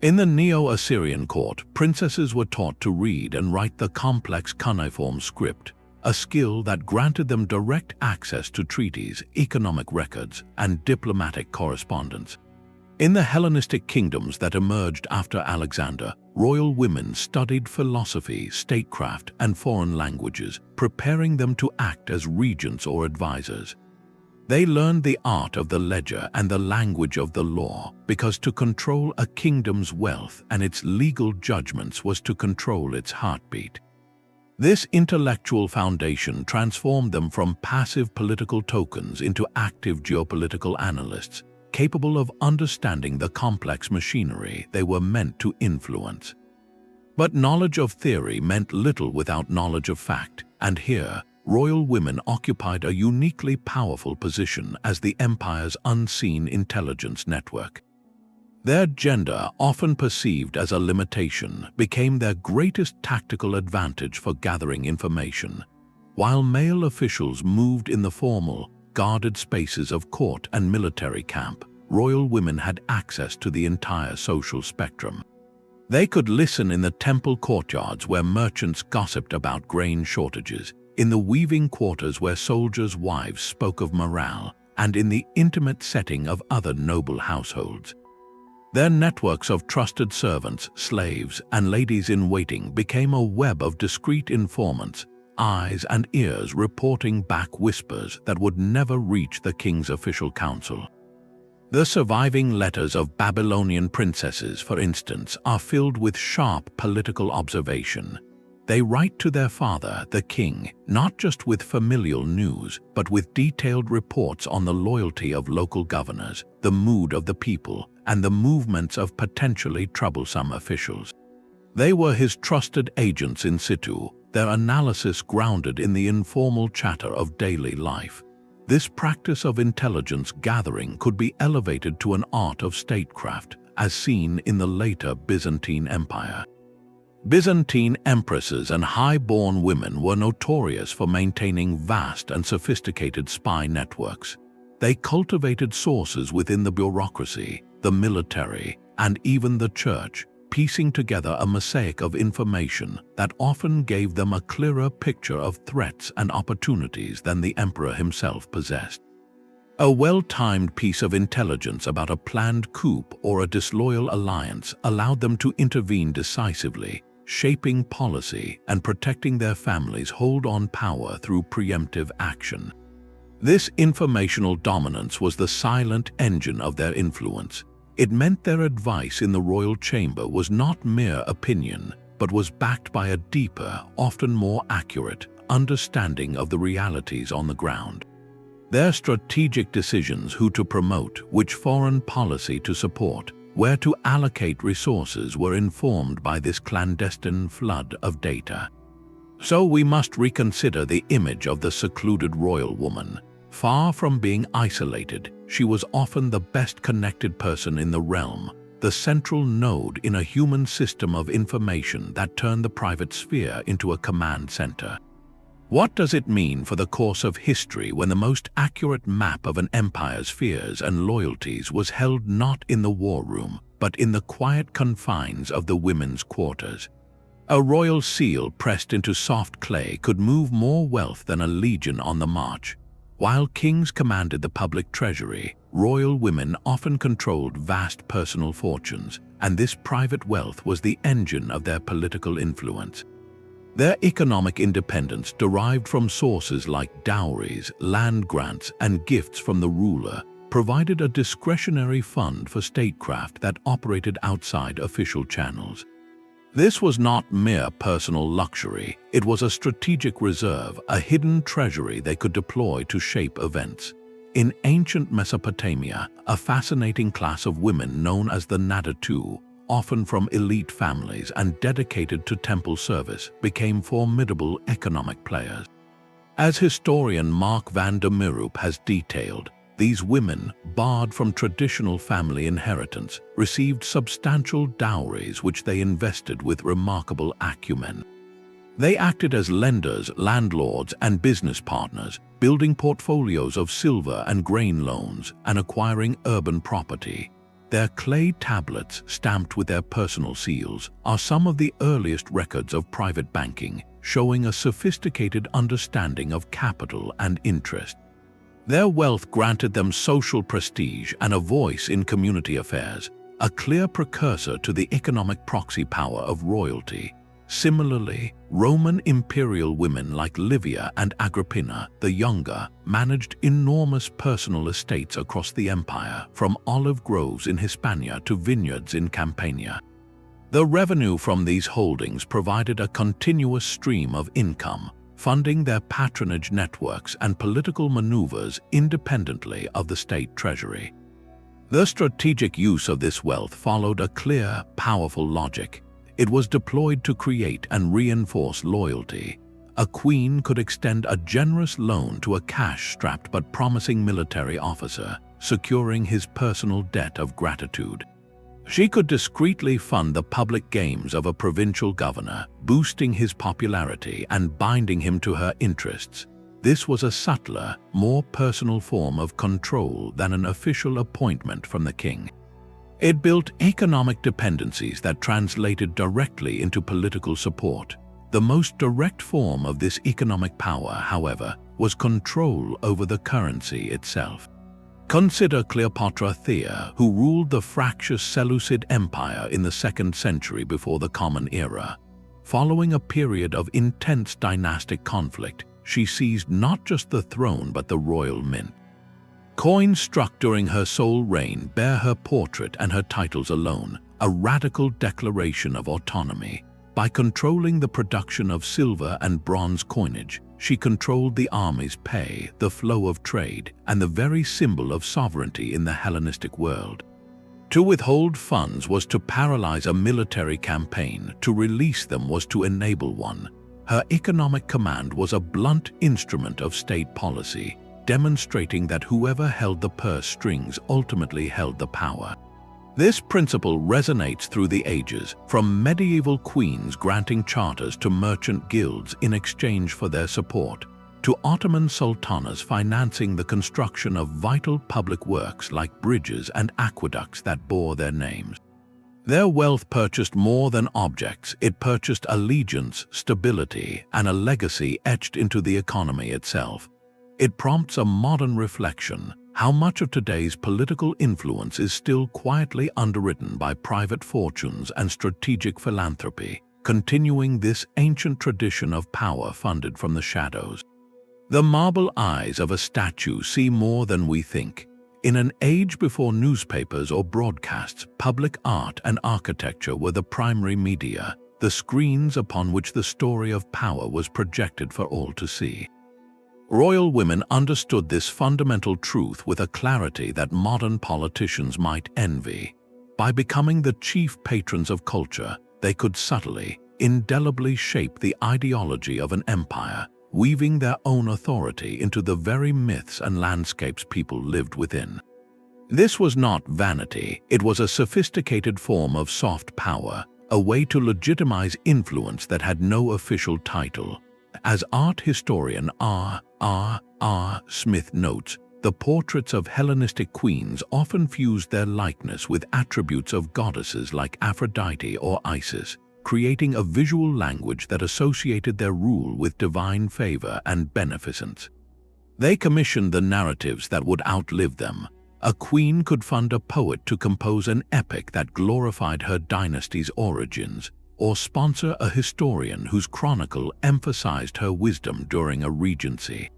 In the Neo-Assyrian court, princesses were taught to read and write the complex cuneiform script, a skill that granted them direct access to treaties, economic records, and diplomatic correspondence. In the Hellenistic kingdoms that emerged after Alexander, royal women studied philosophy, statecraft, and foreign languages, preparing them to act as regents or advisors. They learned the art of the ledger and the language of the law, because to control a kingdom's wealth and its legal judgments was to control its heartbeat. This intellectual foundation transformed them from passive political tokens into active geopolitical analysts, capable of understanding the complex machinery they were meant to influence. But knowledge of theory meant little without knowledge of fact, and here, royal women occupied a uniquely powerful position as the empire's unseen intelligence network. Their gender, often perceived as a limitation, became their greatest tactical advantage for gathering information. While male officials moved in the formal, guarded spaces of court and military camp, royal women had access to the entire social spectrum. They could listen in the temple courtyards where merchants gossiped about grain shortages, in the weaving quarters where soldiers' wives spoke of morale, and in the intimate setting of other noble households. Their networks of trusted servants, slaves, and ladies-in-waiting became a web of discreet informants, eyes and ears reporting back whispers that would never reach the king's official council. The surviving letters of Babylonian princesses, for instance, are filled with sharp political observation. They write to their father, the king, not just with familial news, but with detailed reports on the loyalty of local governors, the mood of the people, and the movements of potentially troublesome officials. They were his trusted agents in situ, their analysis grounded in the informal chatter of daily life. This practice of intelligence gathering could be elevated to an art of statecraft, as seen in the later Byzantine Empire. Byzantine empresses and high-born women were notorious for maintaining vast and sophisticated spy networks. They cultivated sources within the bureaucracy, the military, and even the church, piecing together a mosaic of information that often gave them a clearer picture of threats and opportunities than the emperor himself possessed. A well-timed piece of intelligence about a planned coup or a disloyal alliance allowed them to intervene decisively, shaping policy and protecting their families' hold on power through preemptive action. This informational dominance was the silent engine of their influence. It meant their advice in the royal chamber was not mere opinion, but was backed by a deeper, often more accurate, understanding of the realities on the ground. Their strategic decisions, who to promote, which foreign policy to support, where to allocate resources, were informed by this clandestine flood of data. So we must reconsider the image of the secluded royal woman. Far from being isolated, she was often the best connected person in the realm, the central node in a human system of information that turned the private sphere into a command center. What does it mean for the course of history when the most accurate map of an empire's fears and loyalties was held not in the war room, but in the quiet confines of the women's quarters? A royal seal pressed into soft clay could move more wealth than a legion on the march. While kings commanded the public treasury, royal women often controlled vast personal fortunes, and this private wealth was the engine of their political influence. Their economic independence derived from sources like dowries, land grants, and gifts from the ruler, provided a discretionary fund for statecraft that operated outside official channels. This was not mere personal luxury, it was a strategic reserve, a hidden treasury they could deploy to shape events. In ancient Mesopotamia, a fascinating class of women known as the Nadatu, often from elite families and dedicated to temple service, became formidable economic players. As historian Mark van der Meerup has detailed, these women, barred from traditional family inheritance, received substantial dowries which they invested with remarkable acumen. They acted as lenders, landlords, and business partners, building portfolios of silver and grain loans and acquiring urban property. Their clay tablets, stamped with their personal seals, are some of the earliest records of private banking, showing a sophisticated understanding of capital and interest. Their wealth granted them social prestige and a voice in community affairs, a clear precursor to the economic proxy power of royalty. Similarly, Roman imperial women like Livia and Agrippina the Younger managed enormous personal estates across the empire, from olive groves in Hispania to vineyards in Campania. The revenue from these holdings provided a continuous stream of income, funding their patronage networks and political maneuvers independently of the state treasury. The strategic use of this wealth followed a clear, powerful logic. It was deployed to create and reinforce loyalty. A queen could extend a generous loan to a cash-strapped but promising military officer, securing his personal debt of gratitude. She could discreetly fund the public games of a provincial governor, boosting his popularity and binding him to her interests. This was a subtler, more personal form of control than an official appointment from the king. It built economic dependencies that translated directly into political support. The most direct form of this economic power, however, was control over the currency itself. Consider Cleopatra Thea, who ruled the fractious Seleucid Empire in the 2nd century before the Common Era. Following a period of intense dynastic conflict, she seized not just the throne but the royal mint. Coins struck during her sole reign bear her portrait and her titles alone, a radical declaration of autonomy. By controlling the production of silver and bronze coinage, she controlled the army's pay, the flow of trade, and the very symbol of sovereignty in the Hellenistic world. To withhold funds was to paralyze a military campaign, to release them was to enable one. Her economic command was a blunt instrument of state policy, demonstrating that whoever held the purse strings ultimately held the power. This principle resonates through the ages, from medieval queens granting charters to merchant guilds in exchange for their support, to Ottoman sultanas financing the construction of vital public works like bridges and aqueducts that bore their names. Their wealth purchased more than objects; it purchased allegiance, stability, and a legacy etched into the economy itself. It prompts a modern reflection: how much of today's political influence is still quietly underwritten by private fortunes and strategic philanthropy, continuing this ancient tradition of power funded from the shadows. The marble eyes of a statue see more than we think. In an age before newspapers or broadcasts, public art and architecture were the primary media, the screens upon which the story of power was projected for all to see. Royal women understood this fundamental truth with a clarity that modern politicians might envy. By becoming the chief patrons of culture, they could subtly, indelibly shape the ideology of an empire, weaving their own authority into the very myths and landscapes people lived within. This was not vanity; it was a sophisticated form of soft power, a way to legitimize influence that had no official title. As art historian R. Smith notes, the portraits of Hellenistic queens often fused their likeness with attributes of goddesses like Aphrodite or Isis, creating a visual language that associated their rule with divine favor and beneficence. They commissioned the narratives that would outlive them. A queen could fund a poet to compose an epic that glorified her dynasty's origins, or sponsor a historian whose chronicle emphasized her wisdom during a regency.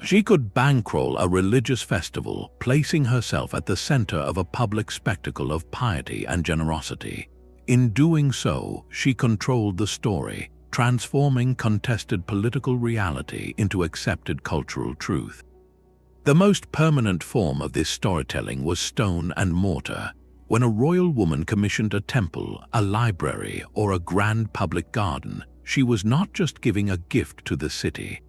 She could bankroll a religious festival, placing herself at the center of a public spectacle of piety and generosity. In doing so, she controlled the story, transforming contested political reality into accepted cultural truth. The most permanent form of this storytelling was stone and mortar. When a royal woman commissioned a temple, a library, or a grand public garden, she was not just giving a gift to the city.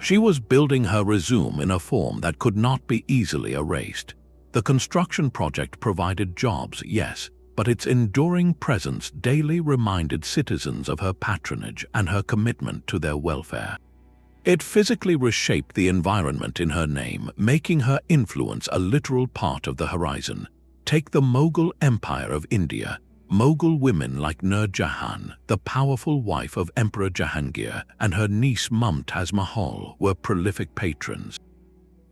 She was building her resume in a form that could not be easily erased. The construction project provided jobs, yes, but its enduring presence daily reminded citizens of her patronage and her commitment to their welfare. It physically reshaped the environment in her name, making her influence a literal part of the horizon. Take the Mughal Empire of India. Mughal women like Nur Jahan, the powerful wife of Emperor Jahangir, and her niece Mumtaz Mahal were prolific patrons.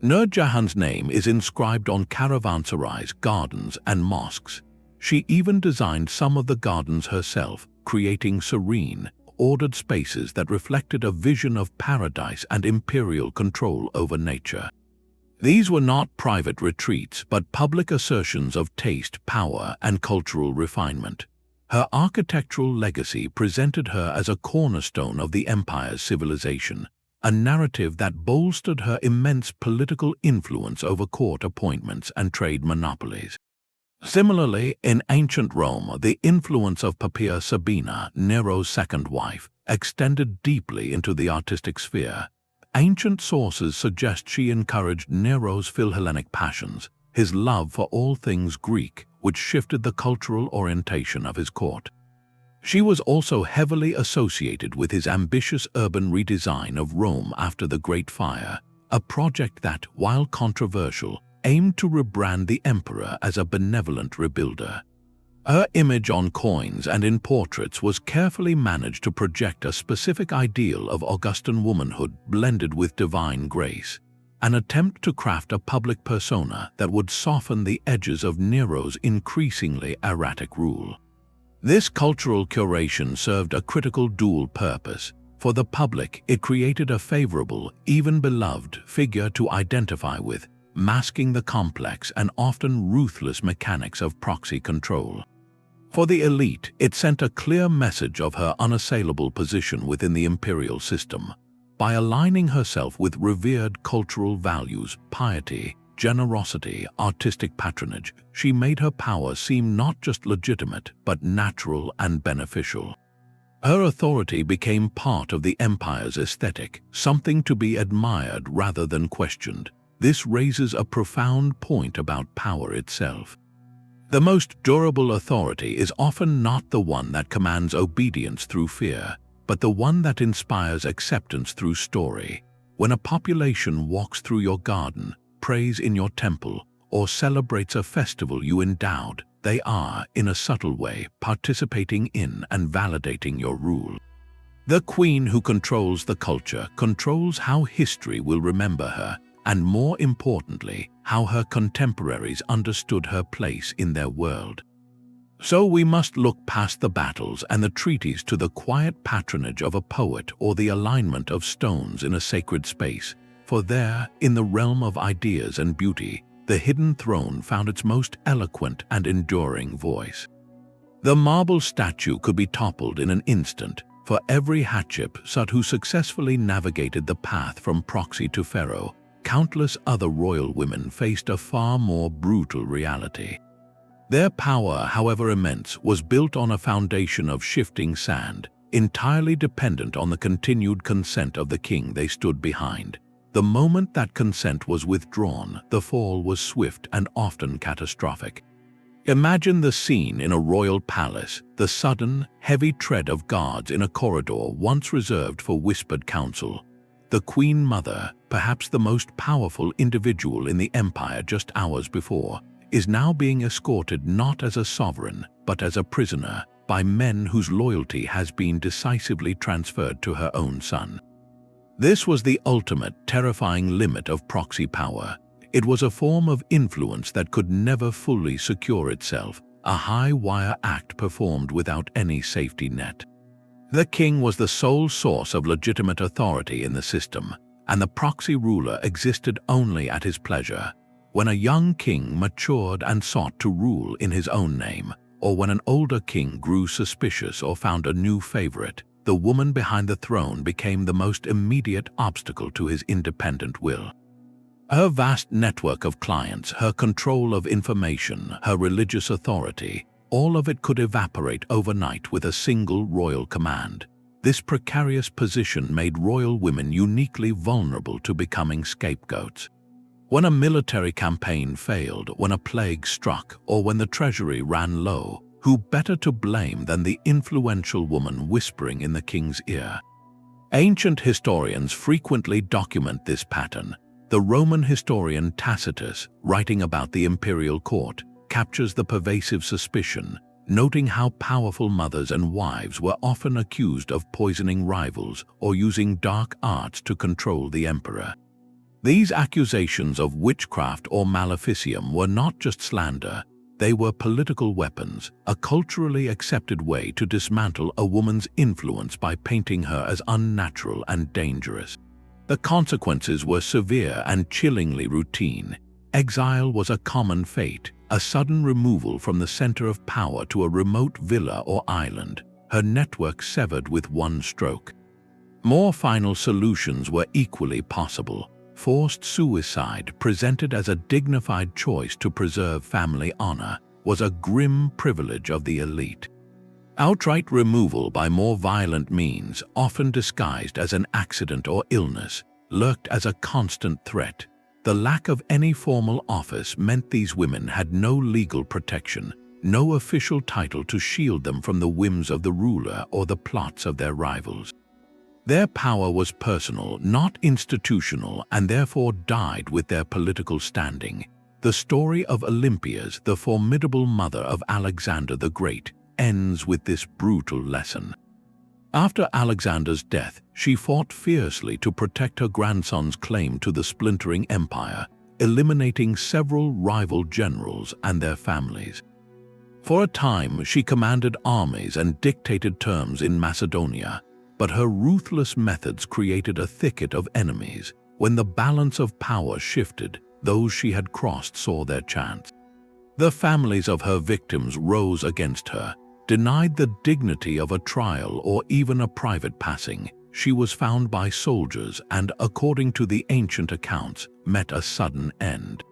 Nur Jahan's name is inscribed on caravanserais, gardens, and mosques. She even designed some of the gardens herself, creating serene, ordered spaces that reflected a vision of paradise and imperial control over nature. These were not private retreats, but public assertions of taste, power, and cultural refinement. Her architectural legacy presented her as a cornerstone of the empire's civilization, a narrative that bolstered her immense political influence over court appointments and trade monopolies. Similarly, in ancient Rome, the influence of Poppaea Sabina, Nero's second wife, extended deeply into the artistic sphere. Ancient sources suggest she encouraged Nero's Philhellenic passions, his love for all things Greek, which shifted the cultural orientation of his court. She was also heavily associated with his ambitious urban redesign of Rome after the Great Fire, a project that, while controversial, aimed to rebrand the emperor as a benevolent rebuilder. Her image on coins and in portraits was carefully managed to project a specific ideal of Augustan womanhood blended with divine grace, an attempt to craft a public persona that would soften the edges of Nero's increasingly erratic rule. This cultural curation served a critical dual purpose. For the public, it created a favorable, even beloved, figure to identify with, masking the complex and often ruthless mechanics of proxy control. For the elite, it sent a clear message of her unassailable position within the imperial system. By aligning herself with revered cultural values, piety, generosity, artistic patronage, she made her power seem not just legitimate, but natural and beneficial. Her authority became part of the empire's aesthetic, something to be admired rather than questioned. This raises a profound point about power itself. The most durable authority is often not the one that commands obedience through fear, but the one that inspires acceptance through story. When a population walks through your garden, prays in your temple, or celebrates a festival you endowed, they are, in a subtle way, participating in and validating your rule. The queen who controls the culture controls how history will remember her, and more importantly, how her contemporaries understood her place in their world. So we must look past the battles and the treaties to the quiet patronage of a poet or the alignment of stones in a sacred space, for there, in the realm of ideas and beauty, the hidden throne found its most eloquent and enduring voice. The marble statue could be toppled in an instant. For every Hatshepsut who successfully navigated the path from Proxy to Pharaoh, countless other royal women faced a far more brutal reality. Their power, however immense, was built on a foundation of shifting sand, entirely dependent on the continued consent of the king they stood behind. The moment that consent was withdrawn, the fall was swift and often catastrophic. Imagine the scene in a royal palace, the sudden, heavy tread of guards in a corridor once reserved for whispered counsel. The Queen Mother, perhaps the most powerful individual in the empire just hours before, is now being escorted not as a sovereign, but as a prisoner, by men whose loyalty has been decisively transferred to her own son. This was the ultimate, terrifying limit of proxy power. It was a form of influence that could never fully secure itself, a high-wire act performed without any safety net. The king was the sole source of legitimate authority in the system, and the proxy ruler existed only at his pleasure. When a young king matured and sought to rule in his own name, or when an older king grew suspicious or found a new favorite, the woman behind the throne became the most immediate obstacle to his independent will. Her vast network of clients, her control of information, her religious authority, all of it could evaporate overnight with a single royal command. This precarious position made royal women uniquely vulnerable to becoming scapegoats. When a military campaign failed, when a plague struck, or when the treasury ran low, who better to blame than the influential woman whispering in the king's ear? Ancient historians frequently document this pattern. The Roman historian Tacitus, writing about the imperial court, captures the pervasive suspicion, noting how powerful mothers and wives were often accused of poisoning rivals or using dark arts to control the emperor. These accusations of witchcraft or maleficium were not just slander, they were political weapons, a culturally accepted way to dismantle a woman's influence by painting her as unnatural and dangerous. The consequences were severe and chillingly routine. Exile was a common fate, a sudden removal from the center of power to a remote villa or island, her network severed with one stroke. More final solutions were equally possible. Forced suicide, presented as a dignified choice to preserve family honor, was a grim privilege of the elite. Outright removal by more violent means, often disguised as an accident or illness, lurked as a constant threat. The lack of any formal office meant these women had no legal protection, no official title to shield them from the whims of the ruler or the plots of their rivals. Their power was personal, not institutional, and therefore died with their political standing. The story of Olympias, the formidable mother of Alexander the Great, ends with this brutal lesson. After Alexander's death, she fought fiercely to protect her grandson's claim to the splintering empire, eliminating several rival generals and their families. For a time, she commanded armies and dictated terms in Macedonia, but her ruthless methods created a thicket of enemies. When the balance of power shifted, those she had crossed saw their chance. The families of her victims rose against her. Denied the dignity of a trial or even a private passing, she was found by soldiers and, according to the ancient accounts, met a sudden end.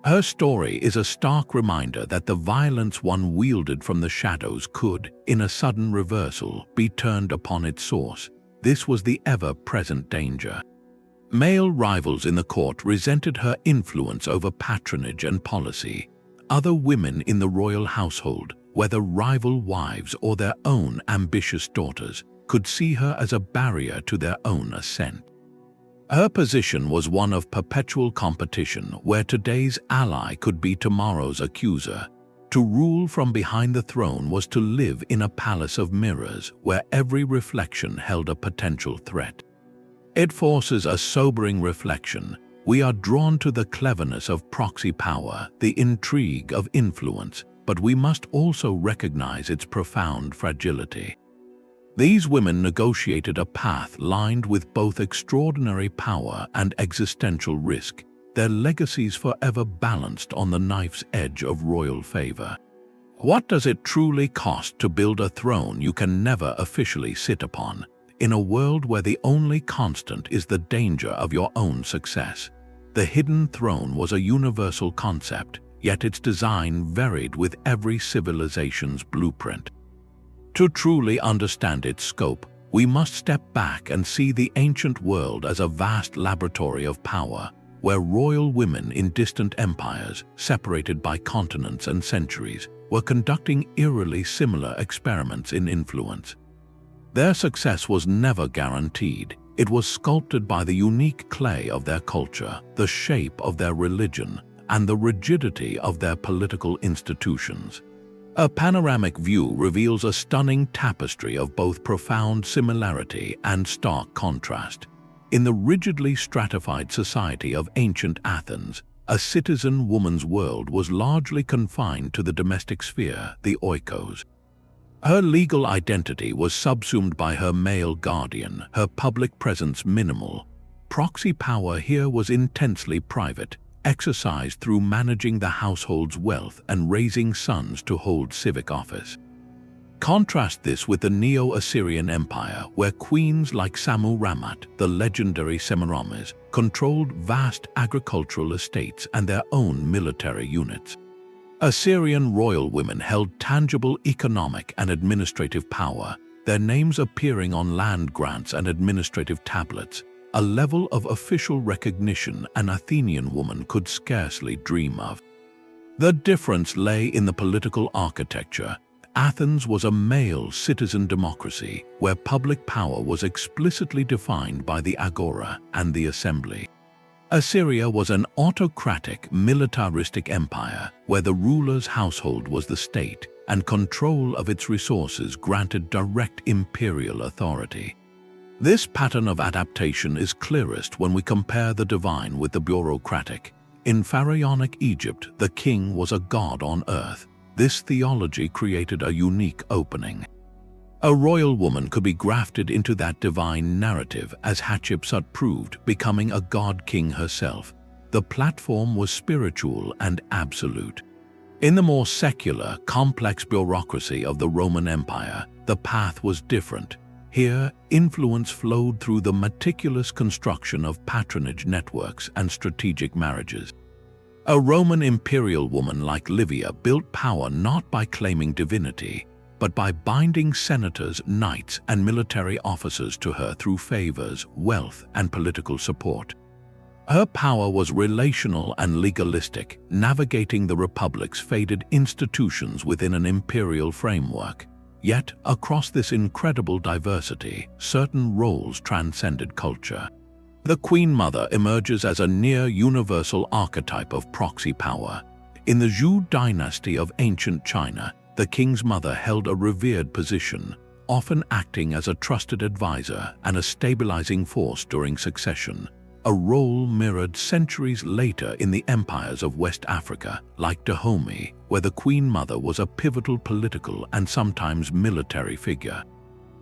Her story is a stark reminder that the violence one wielded from the shadows could, in a sudden reversal, be turned upon its source. This was the ever-present danger. Male rivals in the court resented her influence over patronage and policy. Other women in the royal household, whether rival wives or their own ambitious daughters, could see her as a barrier to their own ascent. Her position was one of perpetual competition, where today's ally could be tomorrow's accuser. To rule from behind the throne was to live in a palace of mirrors, where every reflection held a potential threat. It forces a sobering reflection. We are drawn to the cleverness of proxy power, the intrigue of influence, but we must also recognize its profound fragility. These women negotiated a path lined with both extraordinary power and existential risk, their legacies forever balanced on the knife's edge of royal favor. What does it truly cost to build a throne you can never officially sit upon, in a world where the only constant is the danger of your own success? The hidden throne was a universal concept, yet its design varied with every civilization's blueprint. To truly understand its scope, we must step back and see the ancient world as a vast laboratory of power, where royal women in distant empires, separated by continents and centuries, were conducting eerily similar experiments in influence. Their success was never guaranteed. It was sculpted by the unique clay of their culture, the shape of their religion, and the rigidity of their political institutions. A panoramic view reveals a stunning tapestry of both profound similarity and stark contrast. In the rigidly stratified society of ancient Athens, a citizen woman's world was largely confined to the domestic sphere, the oikos. Her legal identity was subsumed by her male guardian, her public presence minimal. Proxy power here was intensely private, exercised through managing the household's wealth and raising sons to hold civic office. Contrast this with the Neo-Assyrian Empire, where queens like Sammu Rammat, the legendary Semiramis, controlled vast agricultural estates and their own military units. Assyrian royal women held tangible economic and administrative power, their names appearing on land grants and administrative tablets, a level of official recognition an Athenian woman could scarcely dream of. The difference lay in the political architecture. Athens was a male citizen democracy where public power was explicitly defined by the agora and the assembly. Assyria was an autocratic, militaristic empire where the ruler's household was the state and control of its resources granted direct imperial authority. This pattern of adaptation is clearest when we compare the divine with the bureaucratic. In pharaonic Egypt, the king was a god on earth. This theology created a unique opening. A royal woman could be grafted into that divine narrative, as Hatshepsut proved, becoming a god-king herself. The platform was spiritual and absolute. In the more secular, complex bureaucracy of the Roman Empire, the path was different. Here, influence flowed through the meticulous construction of patronage networks and strategic marriages. A Roman imperial woman like Livia built power not by claiming divinity, but by binding senators, knights, and military officers to her through favors, wealth, and political support. Her power was relational and legalistic, navigating the republic's faded institutions within an imperial framework. Yet, across this incredible diversity, certain roles transcended culture. The Queen Mother emerges as a near-universal archetype of proxy power. In the Zhou dynasty of ancient China, the king's mother held a revered position, often acting as a trusted advisor and a stabilizing force during succession, a role mirrored centuries later in the empires of West Africa, like Dahomey, where the Queen Mother was a pivotal political and sometimes military figure.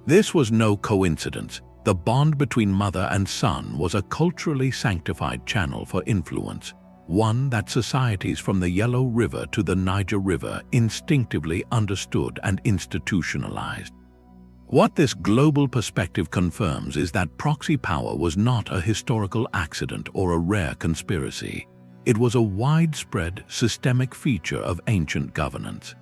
This was no coincidence. The bond between mother and son was a culturally sanctified channel for influence, one that societies from the Yellow River to the Niger River instinctively understood and institutionalized. What this global perspective confirms is that proxy power was not a historical accident or a rare conspiracy. It was a widespread, systemic feature of ancient governance.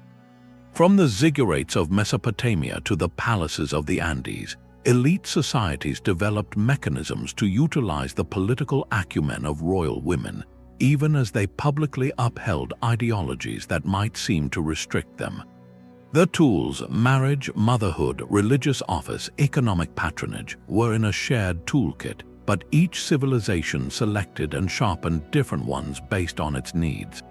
From the ziggurats of Mesopotamia to the palaces of the Andes, elite societies developed mechanisms to utilize the political acumen of royal women, even as they publicly upheld ideologies that might seem to restrict them. The tools, marriage, motherhood, religious office, economic patronage, were in a shared toolkit, but each civilization selected and sharpened different ones based on its needs.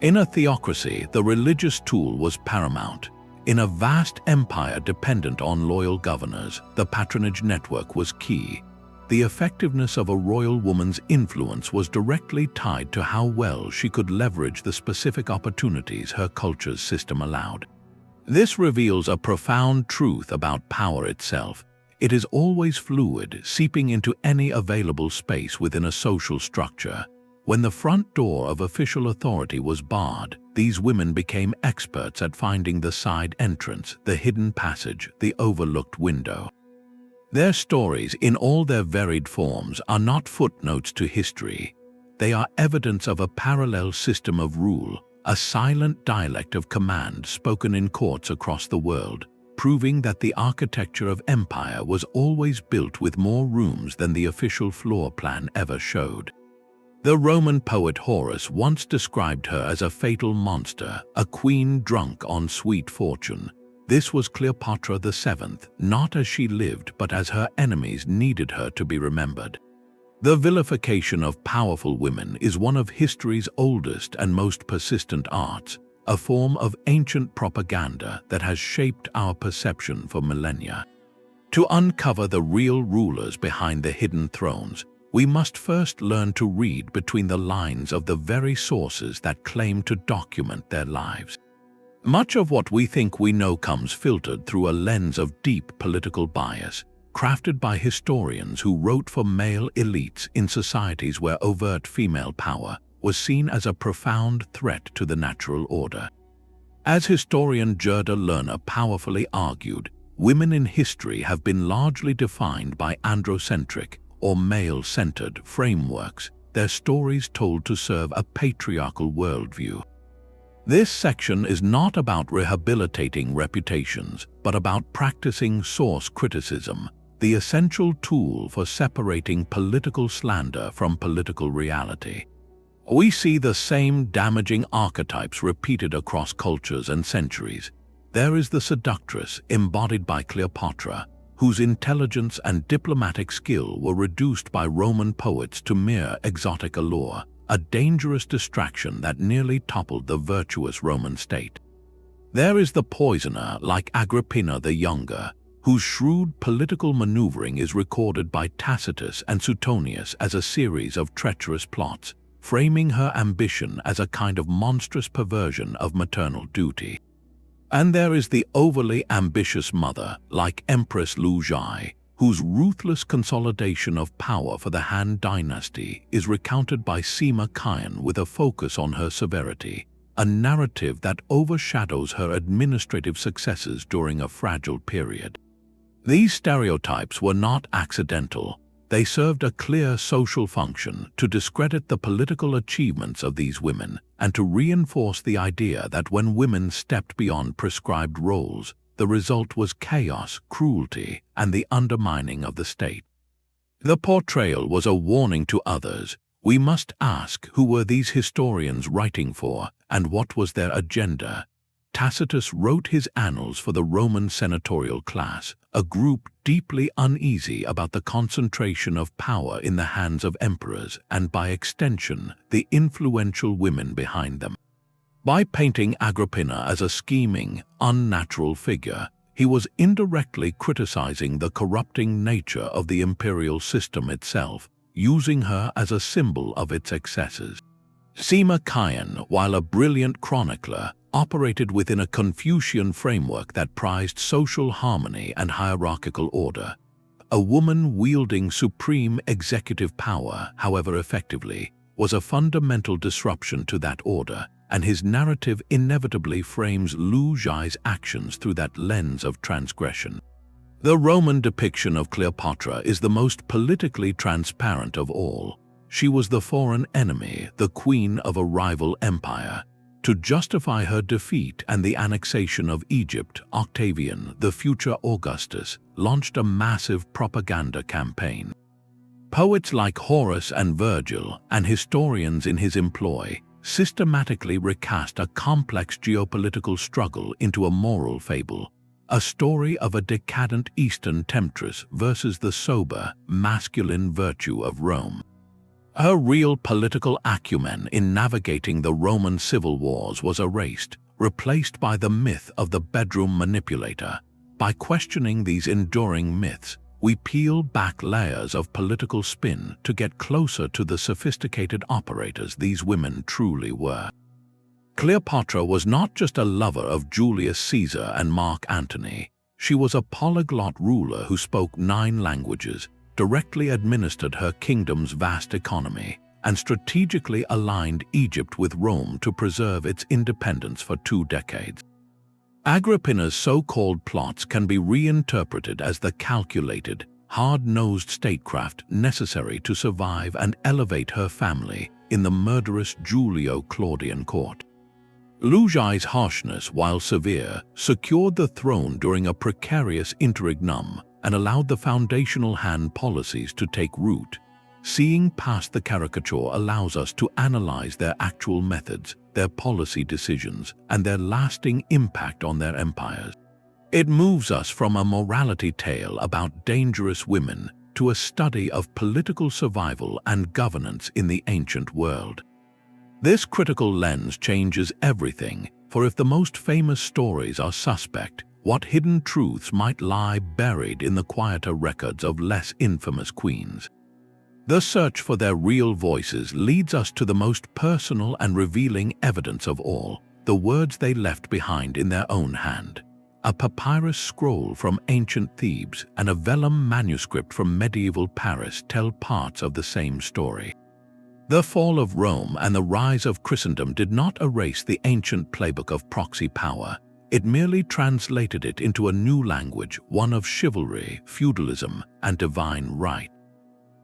In a theocracy, the religious tool was paramount. In a vast empire dependent on loyal governors, the patronage network was key. The effectiveness of a royal woman's influence was directly tied to how well she could leverage the specific opportunities her culture's system allowed. This reveals a profound truth about power itself. It is always fluid, seeping into any available space within a social structure. When the front door of official authority was barred, these women became experts at finding the side entrance, the hidden passage, the overlooked window. Their stories, in all their varied forms, are not footnotes to history. They are evidence of a parallel system of rule, a silent dialect of command spoken in courts across the world, proving that the architecture of empire was always built with more rooms than the official floor plan ever showed. The Roman poet Horace once described her as a fatal monster, a queen drunk on sweet fortune. This was Cleopatra VII, not as she lived but as her enemies needed her to be remembered. The vilification of powerful women is one of history's oldest and most persistent arts, a form of ancient propaganda that has shaped our perception for millennia. To uncover the real rulers behind the hidden thrones, we must first learn to read between the lines of the very sources that claim to document their lives. Much of what we think we know comes filtered through a lens of deep political bias, crafted by historians who wrote for male elites in societies where overt female power was seen as a profound threat to the natural order. As historian Gerda Lerner powerfully argued, women in history have been largely defined by androcentric or male-centered frameworks, their stories told to serve a patriarchal worldview. This section is not about rehabilitating reputations, but about practicing source criticism, the essential tool for separating political slander from political reality. We see the same damaging archetypes repeated across cultures and centuries. There is the seductress embodied by Cleopatra, whose intelligence and diplomatic skill were reduced by Roman poets to mere exotic allure, a dangerous distraction that nearly toppled the virtuous Roman state. There is the poisoner like Agrippina the Younger, whose shrewd political maneuvering is recorded by Tacitus and Suetonius as a series of treacherous plots, framing her ambition as a kind of monstrous perversion of maternal duty. And there is the overly ambitious mother, like Empress Lü, whose ruthless consolidation of power for the Han Dynasty is recounted by Sima Qian with a focus on her severity, a narrative that overshadows her administrative successes during a fragile period. These stereotypes were not accidental. They served a clear social function to discredit the political achievements of these women and to reinforce the idea that when women stepped beyond prescribed roles, the result was chaos, cruelty, and the undermining of the state. The portrayal was a warning to others. We must ask, who were these historians writing for, and what was their agenda? Tacitus wrote his annals for the Roman senatorial class, a group deeply uneasy about the concentration of power in the hands of emperors and, by extension, the influential women behind them. By painting Agrippina as a scheming, unnatural figure, he was indirectly criticizing the corrupting nature of the imperial system itself, using her as a symbol of its excesses. Sima Qian, while a brilliant chronicler, operated within a Confucian framework that prized social harmony and hierarchical order. A woman wielding supreme executive power, however effectively, was a fundamental disruption to that order, and his narrative inevitably frames Lü Zhai's actions through that lens of transgression. The Roman depiction of Cleopatra is the most politically transparent of all. She was the foreign enemy, the queen of a rival empire. To justify her defeat and the annexation of Egypt, Octavian, the future Augustus, launched a massive propaganda campaign. Poets like Horace and Virgil, and historians in his employ, systematically recast a complex geopolitical struggle into a moral fable, a story of a decadent Eastern temptress versus the sober, masculine virtue of Rome. Her real political acumen in navigating the Roman civil wars was erased, replaced by the myth of the bedroom manipulator. By questioning these enduring myths, we peel back layers of political spin to get closer to the sophisticated operators these women truly were. Cleopatra was not just a lover of Julius Caesar and Mark Antony. She was a polyglot ruler who spoke 9 languages, directly administered her kingdom's vast economy, and strategically aligned Egypt with Rome to preserve its independence for 2 decades. Agrippina's so-called plots can be reinterpreted as the calculated, hard-nosed statecraft necessary to survive and elevate her family in the murderous Julio-Claudian court. Lü Zhai's harshness, while severe, secured the throne during a precarious interregnum and allowed the foundational Han policies to take root. Seeing past the caricature allows us to analyze their actual methods, their policy decisions, and their lasting impact on their empires. It moves us from a morality tale about dangerous women to a study of political survival and governance in the ancient world. This critical lens changes everything, for if the most famous stories are suspect, what hidden truths might lie buried in the quieter records of less infamous queens? The search for their real voices leads us to the most personal and revealing evidence of all, the words they left behind in their own hand. A papyrus scroll from ancient Thebes and a vellum manuscript from medieval Paris tell parts of the same story. The fall of Rome and the rise of Christendom did not erase the ancient playbook of proxy power. It merely translated it into a new language, one of chivalry, feudalism, and divine right.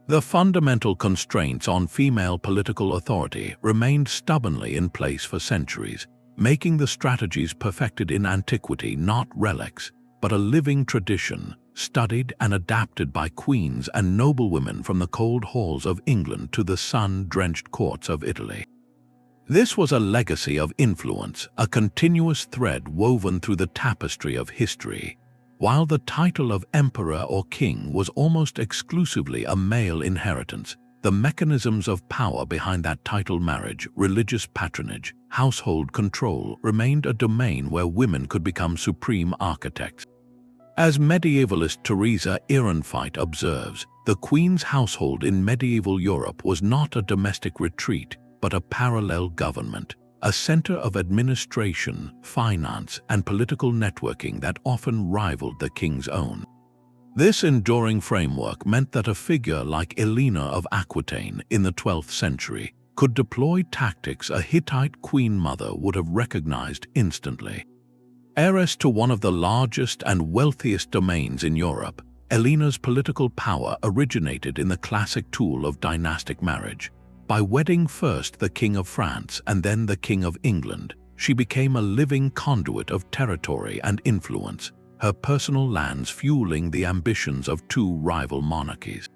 The fundamental constraints on female political authority remained stubbornly in place for centuries. making the strategies perfected in antiquity not relics, but a living tradition, studied and adapted by queens and noblewomen from the cold halls of England to the sun-drenched courts of Italy. This was a legacy of influence, a continuous thread woven through the tapestry of history. While the title of emperor or king was almost exclusively a male inheritance, the mechanisms of power behind that title, marriage, religious patronage, household control, remained a domain where women could become supreme architects. As medievalist Teresa Ehrenfeit observes, the queen's household in medieval Europe was not a domestic retreat, but a parallel government, a center of administration, finance, and political networking that often rivaled the king's own. This enduring framework meant that a figure like Helena of Aquitaine in the 12th century could deploy tactics a Hittite queen mother would have recognized instantly. Heiress to one of the largest and wealthiest domains in Europe, Helena's political power originated in the classic tool of dynastic marriage. By wedding first the King of France and then the King of England, she became a living conduit of territory and influence, her personal lands fueling the ambitions of two rival monarchies.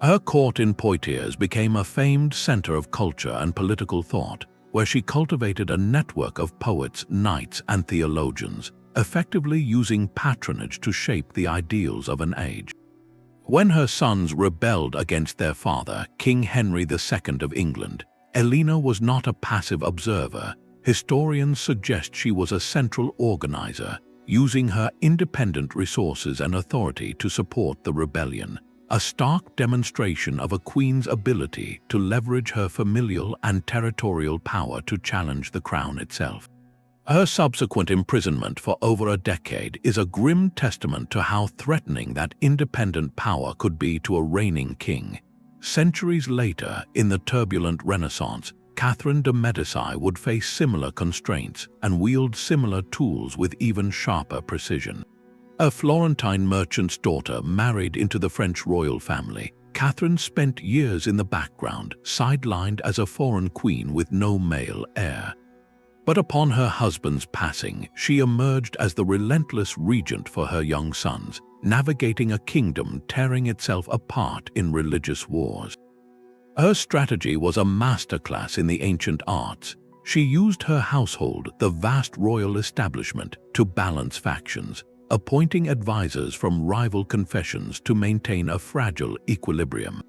Her court in Poitiers became a famed center of culture and political thought, where she cultivated a network of poets, knights, and theologians, effectively using patronage to shape the ideals of an age. When her sons rebelled against their father, King Henry II of England, Helena was not a passive observer. Historians suggest she was a central organizer, using her independent resources and authority to support the rebellion, a stark demonstration of a queen's ability to leverage her familial and territorial power to challenge the crown itself. Her subsequent imprisonment for over a decade is a grim testament to how threatening that independent power could be to a reigning king. Centuries later, in the turbulent Renaissance, Catherine de' Medici would face similar constraints and wield similar tools with even sharper precision. A Florentine merchant's daughter married into the French royal family, Catherine spent years in the background, sidelined as a foreign queen with no male heir. But upon her husband's passing, she emerged as the relentless regent for her young sons, navigating a kingdom tearing itself apart in religious wars. Her strategy was a masterclass in the ancient arts. She used her household, the vast royal establishment, to balance factions, appointing advisors from rival confessions to maintain a fragile equilibrium.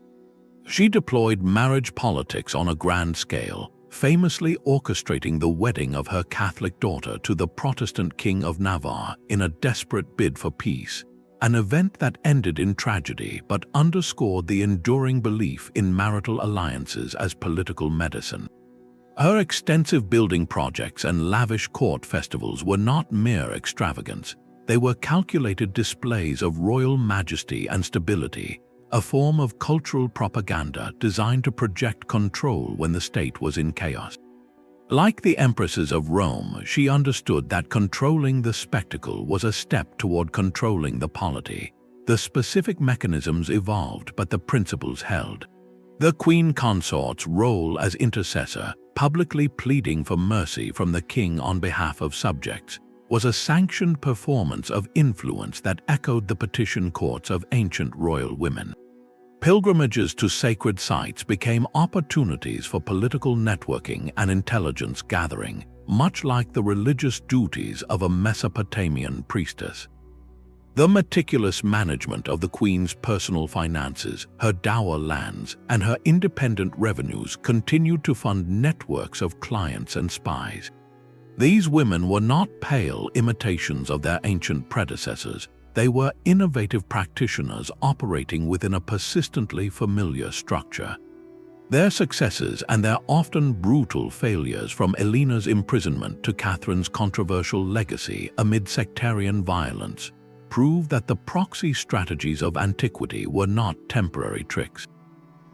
She deployed marriage politics on a grand scale, famously orchestrating the wedding of her Catholic daughter to the Protestant King of Navarre in a desperate bid for peace, an event that ended in tragedy but underscored the enduring belief in marital alliances as political medicine. Her extensive building projects and lavish court festivals were not mere extravagance. They were calculated displays of royal majesty and stability, a form of cultural propaganda designed to project control when the state was in chaos. Like the empresses of Rome, she understood that controlling the spectacle was a step toward controlling the polity. The specific mechanisms evolved, but the principles held. The queen consort's role as intercessor, publicly pleading for mercy from the king on behalf of subjects, was a sanctioned performance of influence that echoed the petition courts of ancient royal women. Pilgrimages to sacred sites became opportunities for political networking and intelligence gathering, much like the religious duties of a Mesopotamian priestess. The meticulous management of the queen's personal finances, her dower lands, and her independent revenues continued to fund networks of clients and spies. These women were not pale imitations of their ancient predecessors. They were innovative practitioners operating within a persistently familiar structure. Their successes and their often brutal failures, from Helena's imprisonment to Catherine's controversial legacy amid sectarian violence, prove that the proxy strategies of antiquity were not temporary tricks.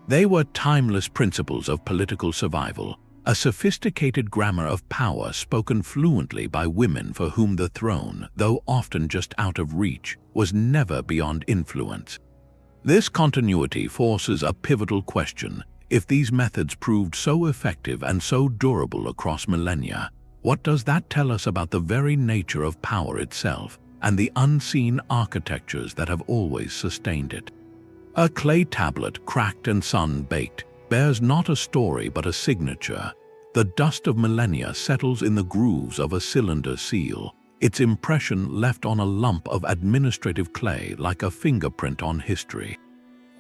They were timeless principles of political survival, a sophisticated grammar of power spoken fluently by women for whom the throne, though often just out of reach, was never beyond influence. This continuity forces a pivotal question. If these methods proved so effective and so durable across millennia, What does that tell us about the very nature of power itself and the unseen architectures that have always sustained it? A clay tablet, cracked and sun-baked, bears not a story but a signature. The dust of millennia settles in the grooves of a cylinder seal, its impression left on a lump of administrative clay like a fingerprint on history.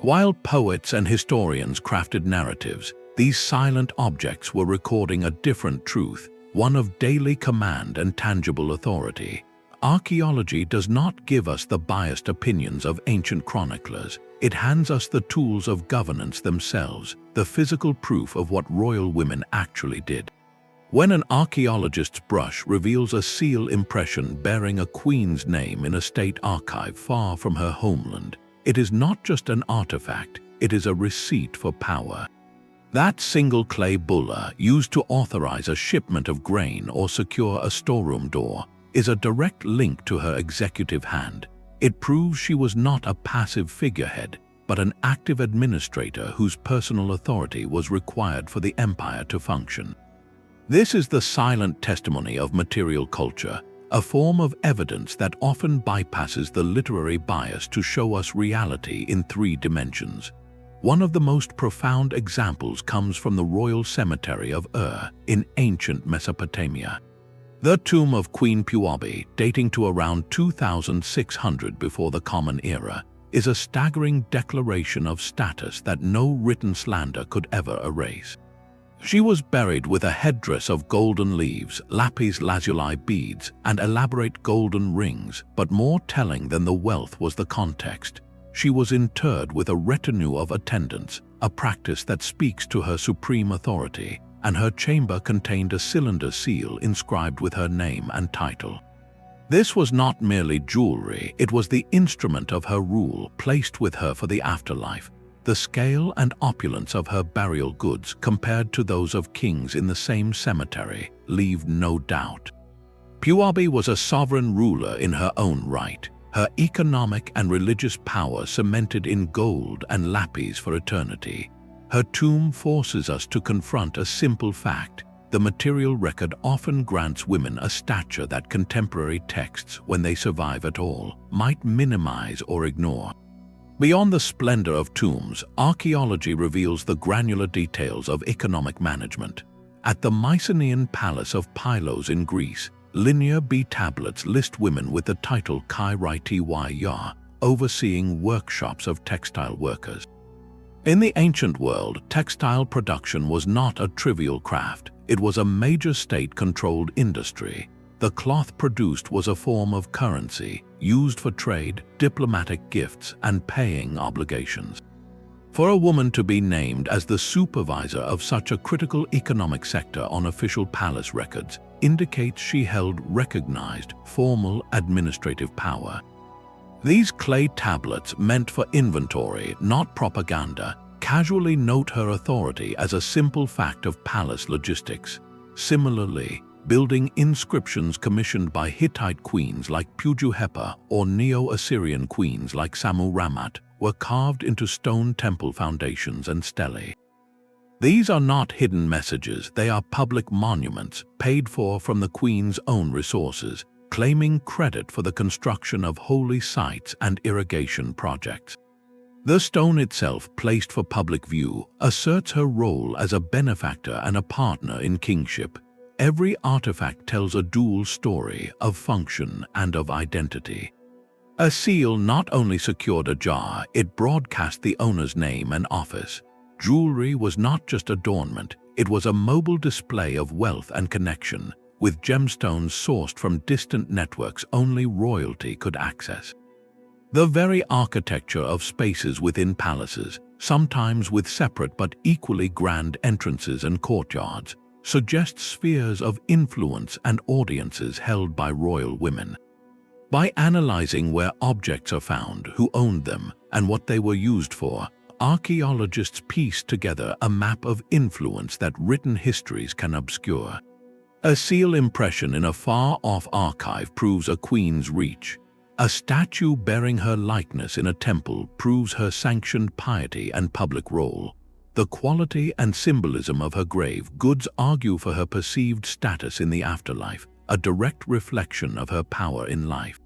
While poets and historians crafted narratives, these silent objects were recording a different truth, one of daily command and tangible authority. Archaeology does not give us the biased opinions of ancient chroniclers. It hands us the tools of governance themselves, the physical proof of what royal women actually did. When an archaeologist's brush reveals a seal impression bearing a queen's name in a state archive far from her homeland, it is not just an artifact, it is a receipt for power. That single clay bulla, used to authorize a shipment of grain or secure a storeroom door, is a direct link to her executive hand. It proves she was not a passive figurehead, but an active administrator whose personal authority was required for the empire to function. This is the silent testimony of material culture, a form of evidence that often bypasses the literary bias to show us reality in 3 dimensions. One of the most profound examples comes from the royal cemetery of in ancient Mesopotamia. The tomb of Queen Puduhepa, dating to around 2600 before the Common Era, is a staggering declaration of status that no written slander could ever erase. She was buried with a headdress of golden leaves, lapis lazuli beads, and elaborate golden rings, but more telling than the wealth was the context. She was interred with a retinue of attendants, a practice that speaks to her supreme authority, and her chamber contained a cylinder seal inscribed with her name and title. This was not merely jewelry, it was the instrument of her rule, placed with her for the afterlife. The scale and opulence of her burial goods, compared to those of kings in the same cemetery, leave no doubt. Puduhepa was a sovereign ruler in her own right, her economic and religious power cemented in gold and lapis for eternity. Her tomb forces us to confront a simple fact: the material record often grants women a stature that contemporary texts, when they survive at all, might minimize or ignore. Beyond the splendor of tombs, archaeology reveals the granular details of economic management. At the Mycenaean palace of Pylos in Greece, linear B tablets list women with the title Kai Ya, overseeing workshops of textile workers. In the ancient world, textile production was not a trivial craft. It was a major state-controlled industry. The cloth produced was a form of currency, used for trade, diplomatic gifts, and paying obligations. For a woman to be named as the supervisor of such a critical economic sector on official palace records indicates she held recognized, formal administrative power. These clay tablets, meant for inventory, not propaganda, casually note her authority as a simple fact of palace logistics. Similarly, building inscriptions commissioned by Hittite queens like Puduhepa or Neo-Assyrian queens like Sammu-Rammat were carved into stone temple foundations and stelae. These are not hidden messages, they are public monuments, paid for from the queen's own resources, claiming credit for the construction of holy sites and irrigation projects. The stone itself, placed for public view, asserts her role as a benefactor and a partner in kingship. Every artifact tells a dual story of function and of identity. A seal not only secured a jar, it broadcast the owner's name and office. Jewelry was not just adornment, it was a mobile display of wealth and connection, with gemstones sourced from distant networks only royalty could access. The very architecture of spaces within palaces, sometimes with separate but equally grand entrances and courtyards, suggests spheres of influence and audiences held by royal women. By analyzing where objects are found, who owned them, and what they were used for, archaeologists piece together a map of influence that written histories can obscure. A seal impression in a far-off archive proves a queen's reach. A statue bearing her likeness in a temple proves her sanctioned piety and public role. The quality and symbolism of her grave goods argue for her perceived status in the afterlife, a direct reflection of her power in life.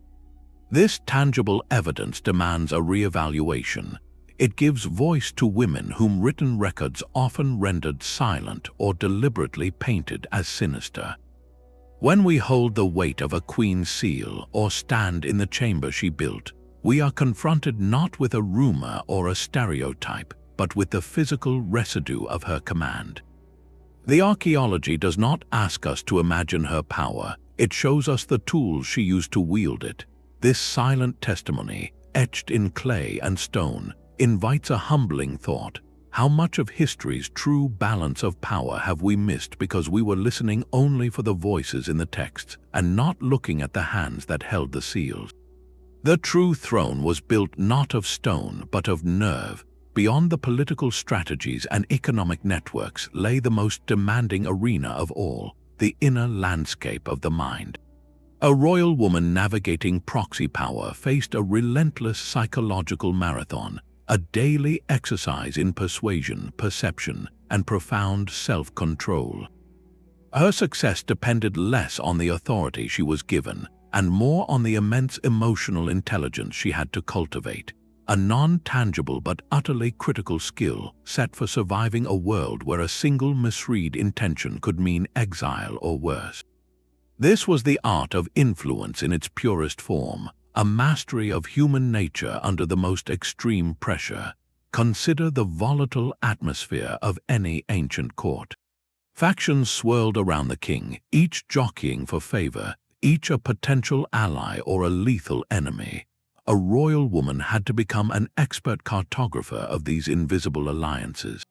This tangible evidence demands a re-evaluation. It gives voice to women whom written records often rendered silent or deliberately painted as sinister. When we hold the weight of a queen's seal or stand in the chamber she built, we are confronted not with a rumor or a stereotype, but with the physical residue of her command. The archaeology does not ask us to imagine her power, it shows us the tools she used to wield it. This silent testimony, etched in clay and stone, invites a humbling thought. How much of history's true balance of power have we missed because we were listening only for the voices in the texts and not looking at the hands that held the seals? The true throne was built not of stone but of nerve. Beyond the political strategies and economic networks lay the most demanding arena of all, the inner landscape of the mind. A royal woman navigating proxy power faced a relentless psychological marathon, a daily exercise in persuasion, perception, and profound self-control. Her success depended less on the authority she was given and more on the immense emotional intelligence she had to cultivate, a non-tangible but utterly critical skill set for surviving a world where a single misread intention could mean exile or worse. This was the art of influence in its purest form, a mastery of human nature under the most extreme pressure. Consider the volatile atmosphere of any ancient court. Factions swirled around the king, each jockeying for favor, each a potential ally or a lethal enemy. A royal woman had to become an expert cartographer of these invisible alliances.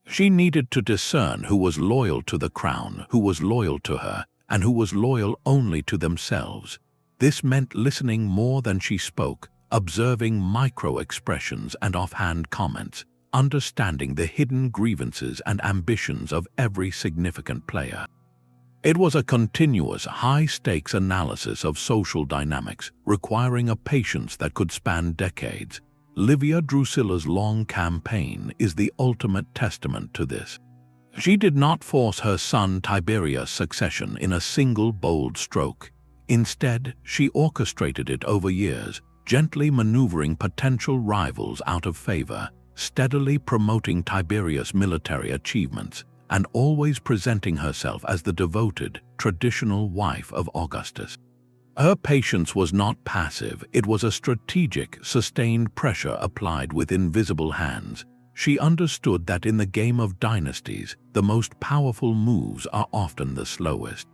She needed to discern who was loyal to the crown, who was loyal to her, and who was loyal only to themselves. This meant listening more than she spoke, observing micro-expressions and offhand comments, understanding the hidden grievances and ambitions of every significant player. It was a continuous, high-stakes analysis of social dynamics, requiring a patience that could span decades. Livia Drusilla's long campaign is the ultimate testament to this. She did not force her son Tiberius' succession in a single bold stroke. Instead, she orchestrated it over years, gently maneuvering potential rivals out of favor, steadily promoting Tiberius' military achievements, and always presenting herself as the devoted, traditional wife of Augustus. Her patience was not passive, it was a strategic, sustained pressure applied with invisible hands. She understood that in the game of dynasties, the most powerful moves are often the slowest.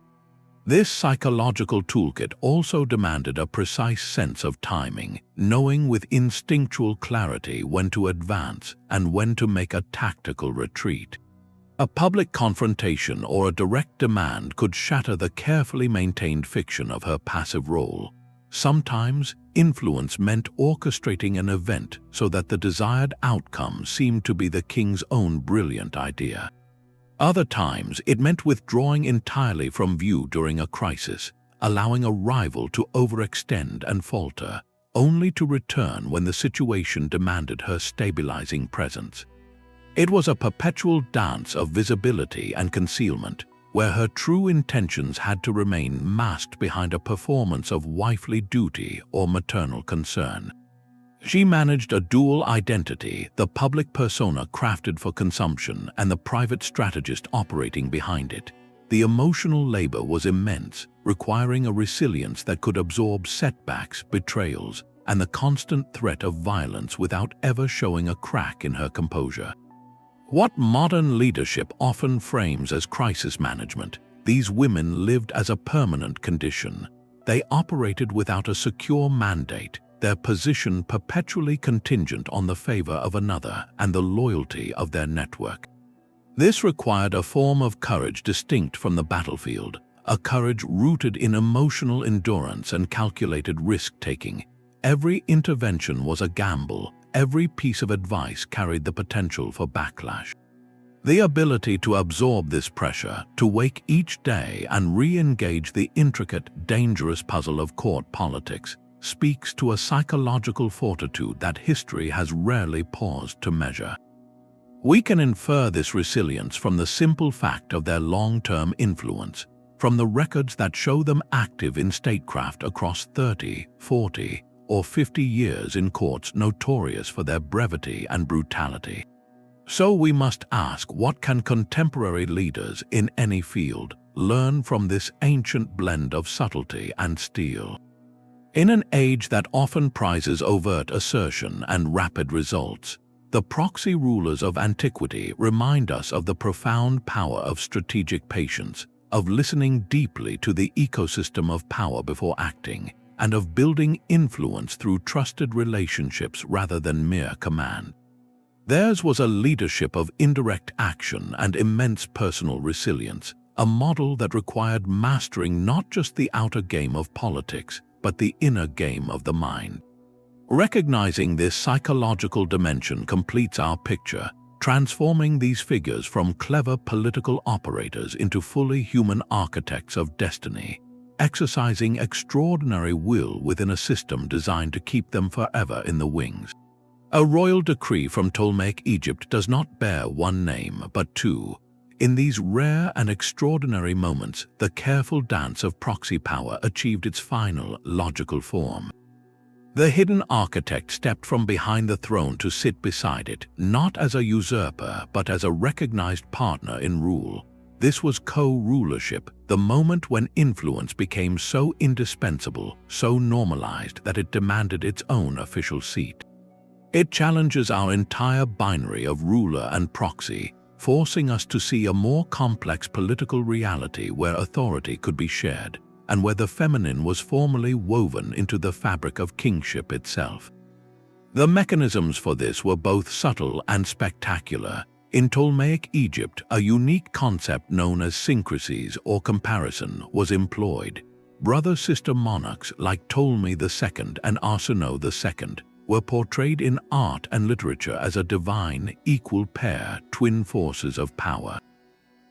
This psychological toolkit also demanded a precise sense of timing, knowing with instinctual clarity when to advance and when to make a tactical retreat. A public confrontation or a direct demand could shatter the carefully maintained fiction of her passive role. Sometimes, influence meant orchestrating an event so that the desired outcome seemed to be the king's own brilliant idea. Other times, it meant withdrawing entirely from view during a crisis, allowing a rival to overextend and falter, only to return when the situation demanded her stabilizing presence. It was a perpetual dance of visibility and concealment, where her true intentions had to remain masked behind a performance of wifely duty or maternal concern. She managed a dual identity, the public persona crafted for consumption and the private strategist operating behind it. The emotional labor was immense, requiring a resilience that could absorb setbacks, betrayals, and the constant threat of violence without ever showing a crack in her composure. What modern leadership often frames as crisis management, these women lived as a permanent condition. They operated without a secure mandate, their position perpetually contingent on the favor of another and the loyalty of their network. This required a form of courage distinct from the battlefield, a courage rooted in emotional endurance and calculated risk-taking. Every intervention was a gamble, every piece of advice carried the potential for backlash. The ability to absorb this pressure, to wake each day and re-engage the intricate, dangerous puzzle of court politics, speaks to a psychological fortitude that history has rarely paused to measure. We can infer this resilience from the simple fact of their long-term influence, from the records that show them active in statecraft across 30, 40, or 50 years in courts notorious for their brevity and brutality. So we must ask, what can contemporary leaders in any field learn from this ancient blend of subtlety and steel? In an age that often prizes overt assertion and rapid results, the proxy rulers of antiquity remind us of the profound power of strategic patience, of listening deeply to the ecosystem of power before acting, and of building influence through trusted relationships rather than mere command. Theirs was a leadership of indirect action and immense personal resilience, a model that required mastering not just the outer game of politics, but the inner game of the mind. Recognizing this psychological dimension completes our picture, transforming these figures from clever political operators into fully human architects of destiny, exercising extraordinary will within a system designed to keep them forever in the wings. A royal decree from Ptolemaic Egypt does not bear one name, but two. In these rare and extraordinary moments, the careful dance of proxy power achieved its final, logical form. The hidden architect stepped from behind the throne to sit beside it, not as a usurper, but as a recognized partner in rule. This was co-rulership, the moment when influence became so indispensable, so normalized that it demanded its own official seat. It challenges our entire binary of ruler and proxy, forcing us to see a more complex political reality where authority could be shared, and where the feminine was formally woven into the fabric of kingship itself. The mechanisms for this were both subtle and spectacular. In Ptolemaic Egypt, a unique concept known as syncrecies or comparison was employed. Brother-sister monarchs like Ptolemy II and Arsinoe II were portrayed in art and literature as a divine, equal pair, twin forces of power.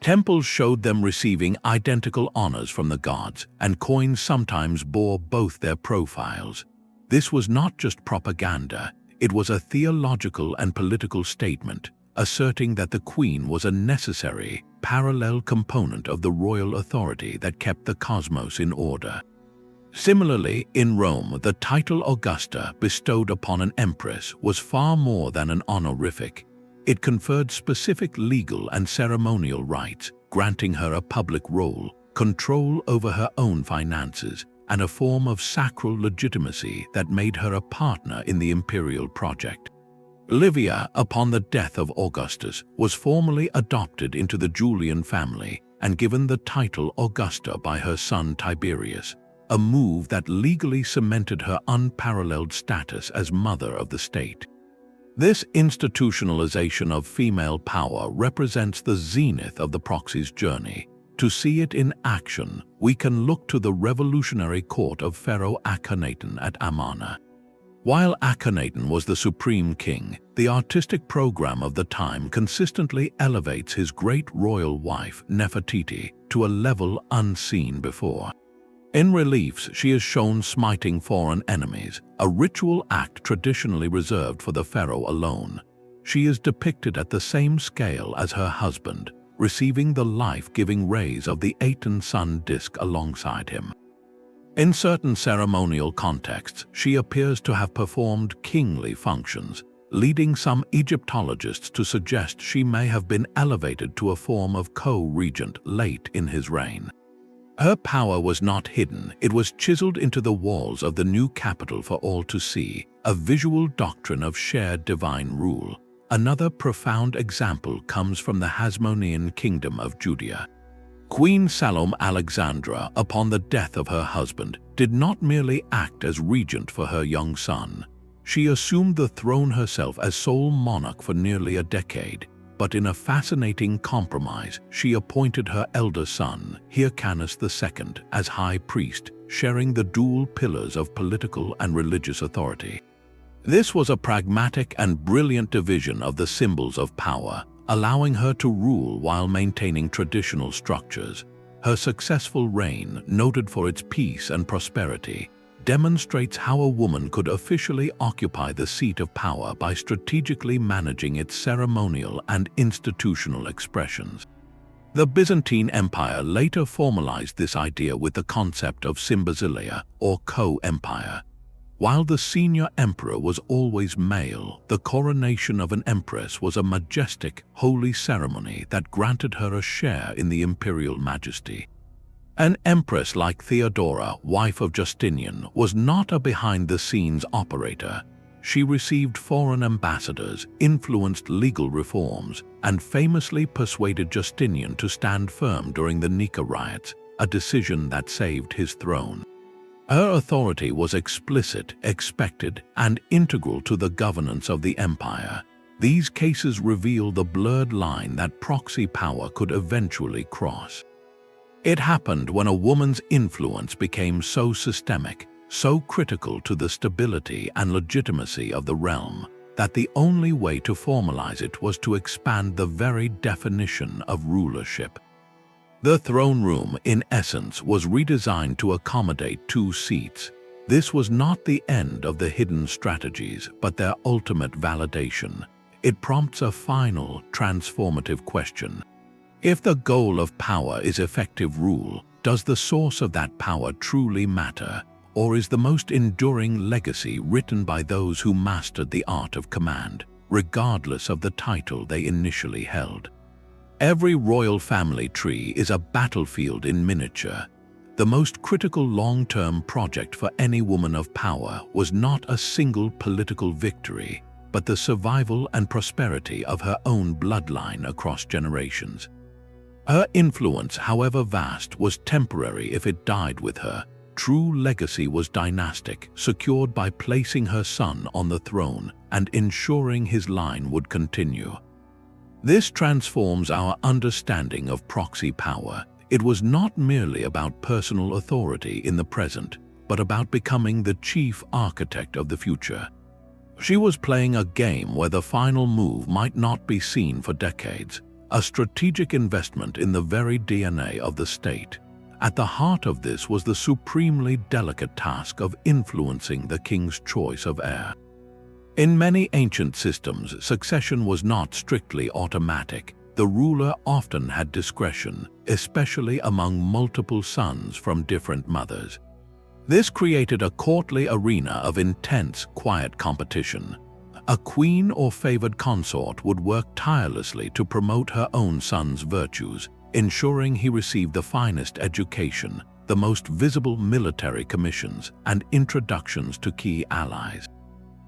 Temples showed them receiving identical honors from the gods, and coins sometimes bore both their profiles. This was not just propaganda, it was a theological and political statement, asserting that the queen was a necessary, parallel component of the royal authority that kept the cosmos in order. Similarly, in Rome, the title Augusta bestowed upon an empress was far more than an honorific. It conferred specific legal and ceremonial rights, granting her a public role, control over her own finances, and a form of sacral legitimacy that made her a partner in the imperial project. Livia, upon the death of Augustus, was formally adopted into the Julian family and given the title Augusta by her son Tiberius, a move that legally cemented her unparalleled status as mother of the state. This institutionalization of female power represents the zenith of the proxy's journey. To see it in action, we can look to the revolutionary court of Pharaoh Akhenaten at Amarna. While Akhenaten was the supreme king, the artistic program of the time consistently elevates his great royal wife, Nefertiti, to a level unseen before. In reliefs, she is shown smiting foreign enemies, a ritual act traditionally reserved for the pharaoh alone. She is depicted at the same scale as her husband, receiving the life-giving rays of the Aten sun disk alongside him. In certain ceremonial contexts, she appears to have performed kingly functions, leading some Egyptologists to suggest she may have been elevated to a form of co-regent late in his reign. Her power was not hidden, it was chiseled into the walls of the new capital for all to see, a visual doctrine of shared divine rule. Another profound example comes from the Hasmonean kingdom of Judea. Queen Salome Alexandra, upon the death of her husband, did not merely act as regent for her young son. She assumed the throne herself as sole monarch for nearly a decade. But in a fascinating compromise, she appointed her elder son, Hyrcanus II, as high priest, sharing the dual pillars of political and religious authority. This was a pragmatic and brilliant division of the symbols of power, allowing her to rule while maintaining traditional structures. Her successful reign, noted for its peace and prosperity, demonstrates how a woman could officially occupy the seat of power by strategically managing its ceremonial and institutional expressions. The Byzantine Empire later formalized this idea with the concept of symbasilia, or co-empire. While the senior emperor was always male, the coronation of an empress was a majestic, holy ceremony that granted her a share in the imperial majesty. An empress like Theodora, wife of Justinian, was not a behind-the-scenes operator. She received foreign ambassadors, influenced legal reforms, and famously persuaded Justinian to stand firm during the Nika riots, a decision that saved his throne. Her authority was explicit, expected, and integral to the governance of the empire. These cases reveal the blurred line that proxy power could eventually cross. It happened when a woman's influence became so systemic, so critical to the stability and legitimacy of the realm, that the only way to formalize it was to expand the very definition of rulership. The throne room, in essence, was redesigned to accommodate 2 seats. This was not the end of the hidden strategies, but their ultimate validation. It prompts a final, transformative question. If the goal of power is effective rule, does the source of that power truly matter? Or is the most enduring legacy written by those who mastered the art of command, regardless of the title they initially held? Every royal family tree is a battlefield in miniature. The most critical long-term project for any woman of power was not a single political victory, but the survival and prosperity of her own bloodline across generations. Her influence, however vast, was temporary if it died with her. True legacy was dynastic, secured by placing her son on the throne and ensuring his line would continue. This transforms our understanding of proxy power. It was not merely about personal authority in the present, but about becoming the chief architect of the future. She was playing a game where the final move might not be seen for decades, a strategic investment in the very DNA of the state. At the heart of this was the supremely delicate task of influencing the king's choice of heir. In many ancient systems, succession was not strictly automatic. The ruler often had discretion, especially among multiple sons from different mothers. This created a courtly arena of intense, quiet competition. A queen or favored consort would work tirelessly to promote her own son's virtues, ensuring he received the finest education, the most visible military commissions, and introductions to key allies.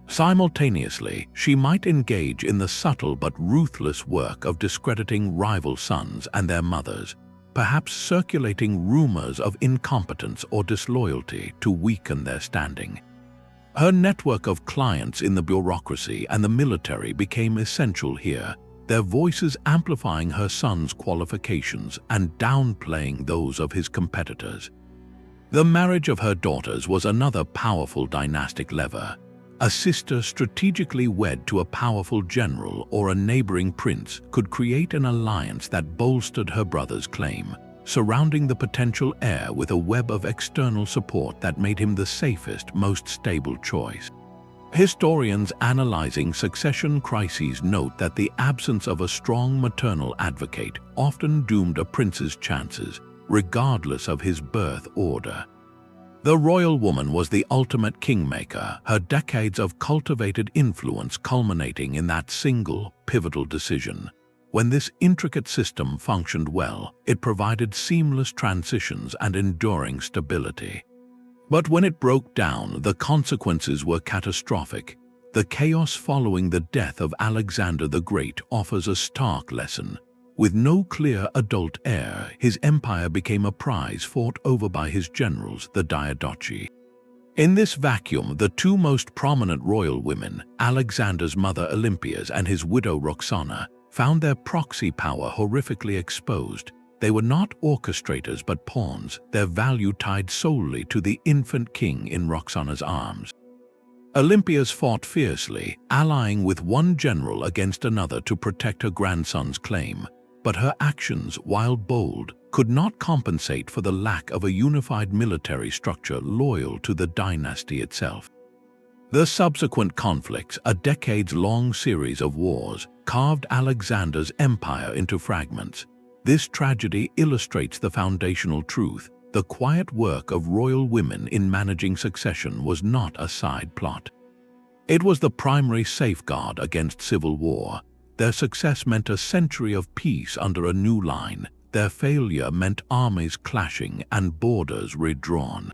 Simultaneously, she might engage in the subtle but ruthless work of discrediting rival sons and their mothers, perhaps circulating rumors of incompetence or disloyalty to weaken their standing. Her network of clients in the bureaucracy and the military became essential here, their voices amplifying her son's qualifications and downplaying those of his competitors. The marriage of her daughters was another powerful dynastic lever. A sister strategically wed to a powerful general or a neighboring prince could create an alliance that bolstered her brother's claim, surrounding the potential heir with a web of external support that made him the safest, most stable choice. Historians analyzing succession crises note that the absence of a strong maternal advocate often doomed a prince's chances, regardless of his birth order. The royal woman was the ultimate kingmaker, her decades of cultivated influence culminating in that single, pivotal decision. When this intricate system functioned well, it provided seamless transitions and enduring stability. But when it broke down, the consequences were catastrophic. The chaos following the death of Alexander the Great offers a stark lesson. With no clear adult heir, his empire became a prize fought over by his generals, the Diadochi. In this vacuum, the 2 most prominent royal women, Alexander's mother Olympias and his widow Roxana, found their proxy power horrifically exposed. They were not orchestrators but pawns, their value tied solely to the infant king in Roxana's arms. Olympias fought fiercely, allying with one general against another to protect her grandson's claim, but her actions, while bold, could not compensate for the lack of a unified military structure loyal to the dynasty itself. The subsequent conflicts, a decades-long series of wars, carved Alexander's empire into fragments. This tragedy illustrates the foundational truth: the quiet work of royal women in managing succession was not a side plot. It was the primary safeguard against civil war. Their success meant a century of peace under a new line. Their failure meant armies clashing and borders redrawn.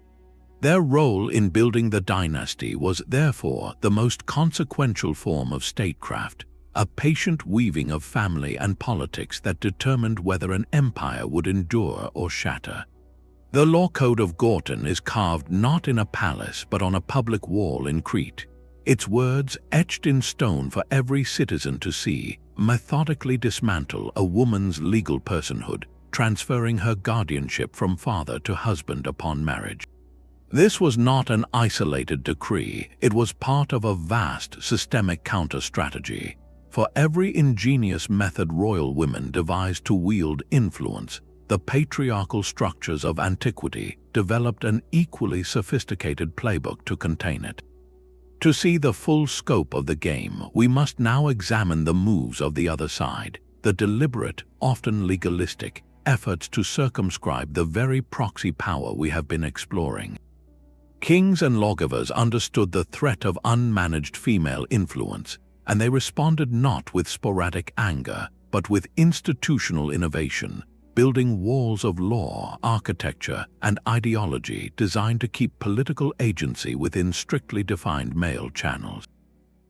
Their role in building the dynasty was therefore the most consequential form of statecraft, a patient weaving of family and politics that determined whether an empire would endure or shatter. The law code of Gorton is carved not in a palace but on a public wall in Crete. Its words, etched in stone for every citizen to see, methodically dismantle a woman's legal personhood, transferring her guardianship from father to husband upon marriage. This was not an isolated decree, it was part of a vast systemic counter-strategy. For every ingenious method royal women devised to wield influence, the patriarchal structures of antiquity developed an equally sophisticated playbook to contain it. To see the full scope of the game, we must now examine the moves of the other side, the deliberate, often legalistic, efforts to circumscribe the very proxy power we have been exploring. Kings and lawgivers understood the threat of unmanaged female influence, and they responded not with sporadic anger, but with institutional innovation, building walls of law, architecture, and ideology designed to keep political agency within strictly defined male channels.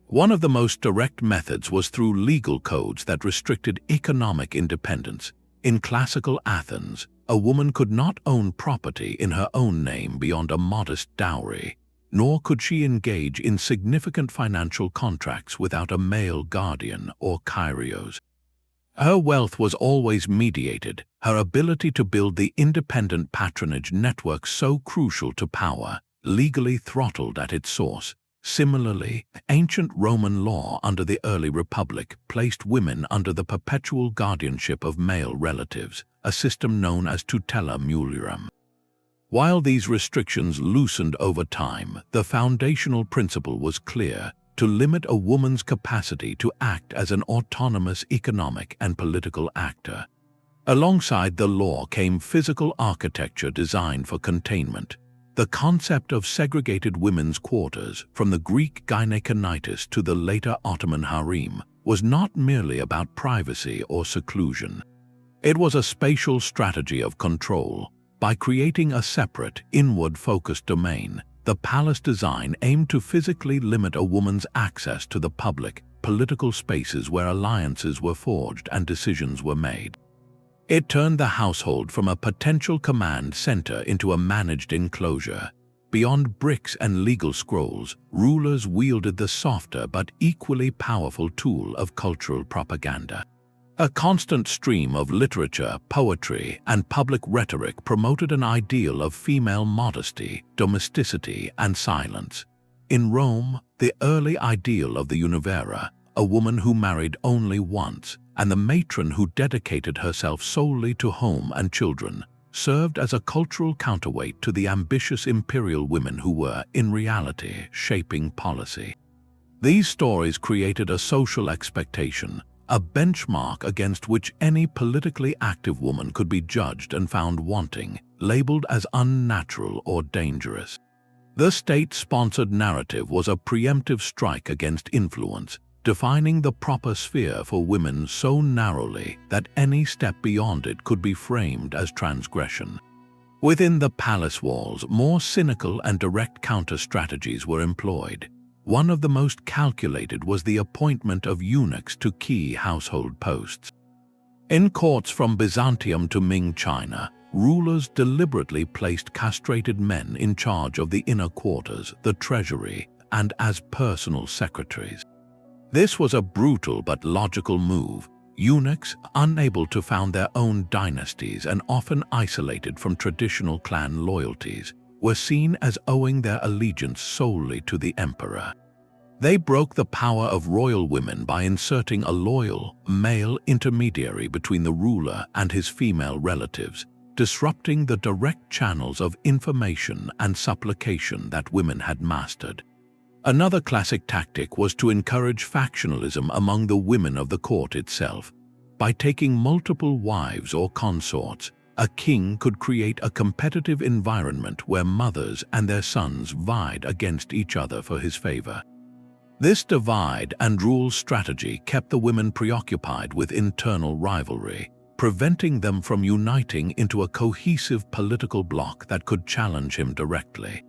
One of the most direct methods was through legal codes that restricted economic independence. In classical Athens, a woman could not own property in her own name beyond a modest dowry, nor could she engage in significant financial contracts without a male guardian or kyrios. Her wealth was always mediated, her ability to build the independent patronage network so crucial to power, legally throttled at its source. Similarly, ancient Roman law under the early Republic placed women under the perpetual guardianship of male relatives, a system known as tutela mulierum. While these restrictions loosened over time, the foundational principle was clear: to limit a woman's capacity to act as an autonomous economic and political actor. Alongside the law came physical architecture designed for containment. The concept of segregated women's quarters, from the Greek gynekonitis to the later Ottoman harem, was not merely about privacy or seclusion. It was a spatial strategy of control. By creating a separate, inward-focused domain, the palace design aimed to physically limit a woman's access to the public, political spaces where alliances were forged and decisions were made. It turned the household from a potential command center into a managed enclosure. Beyond bricks and legal scrolls, rulers wielded the softer but equally powerful tool of cultural propaganda. A constant stream of literature, poetry, and public rhetoric promoted an ideal of female modesty, domesticity, and silence. In Rome, the early ideal of the univera, a woman who married only once, and the matron who dedicated herself solely to home and children, served as a cultural counterweight to the ambitious imperial women who were, in reality, shaping policy. These stories created a social expectation, a benchmark against which any politically active woman could be judged and found wanting, labeled as unnatural or dangerous. The state-sponsored narrative was a preemptive strike against influence, defining the proper sphere for women so narrowly that any step beyond it could be framed as transgression. Within the palace walls, more cynical and direct counter-strategies were employed. One of the most calculated was the appointment of eunuchs to key household posts. In courts from Byzantium to Ming China, rulers deliberately placed castrated men in charge of the inner quarters, the treasury, and as personal secretaries. This was a brutal but logical move. Eunuchs, unable to found their own dynasties and often isolated from traditional clan loyalties, were seen as owing their allegiance solely to the emperor. They broke the power of royal women by inserting a loyal, male intermediary between the ruler and his female relatives, disrupting the direct channels of information and supplication that women had mastered. Another classic tactic was to encourage factionalism among the women of the court itself. By taking multiple wives or consorts, a king could create a competitive environment where mothers and their sons vied against each other for his favor. This divide and rule strategy kept the women preoccupied with internal rivalry, preventing them from uniting into a cohesive political bloc that could challenge him directly.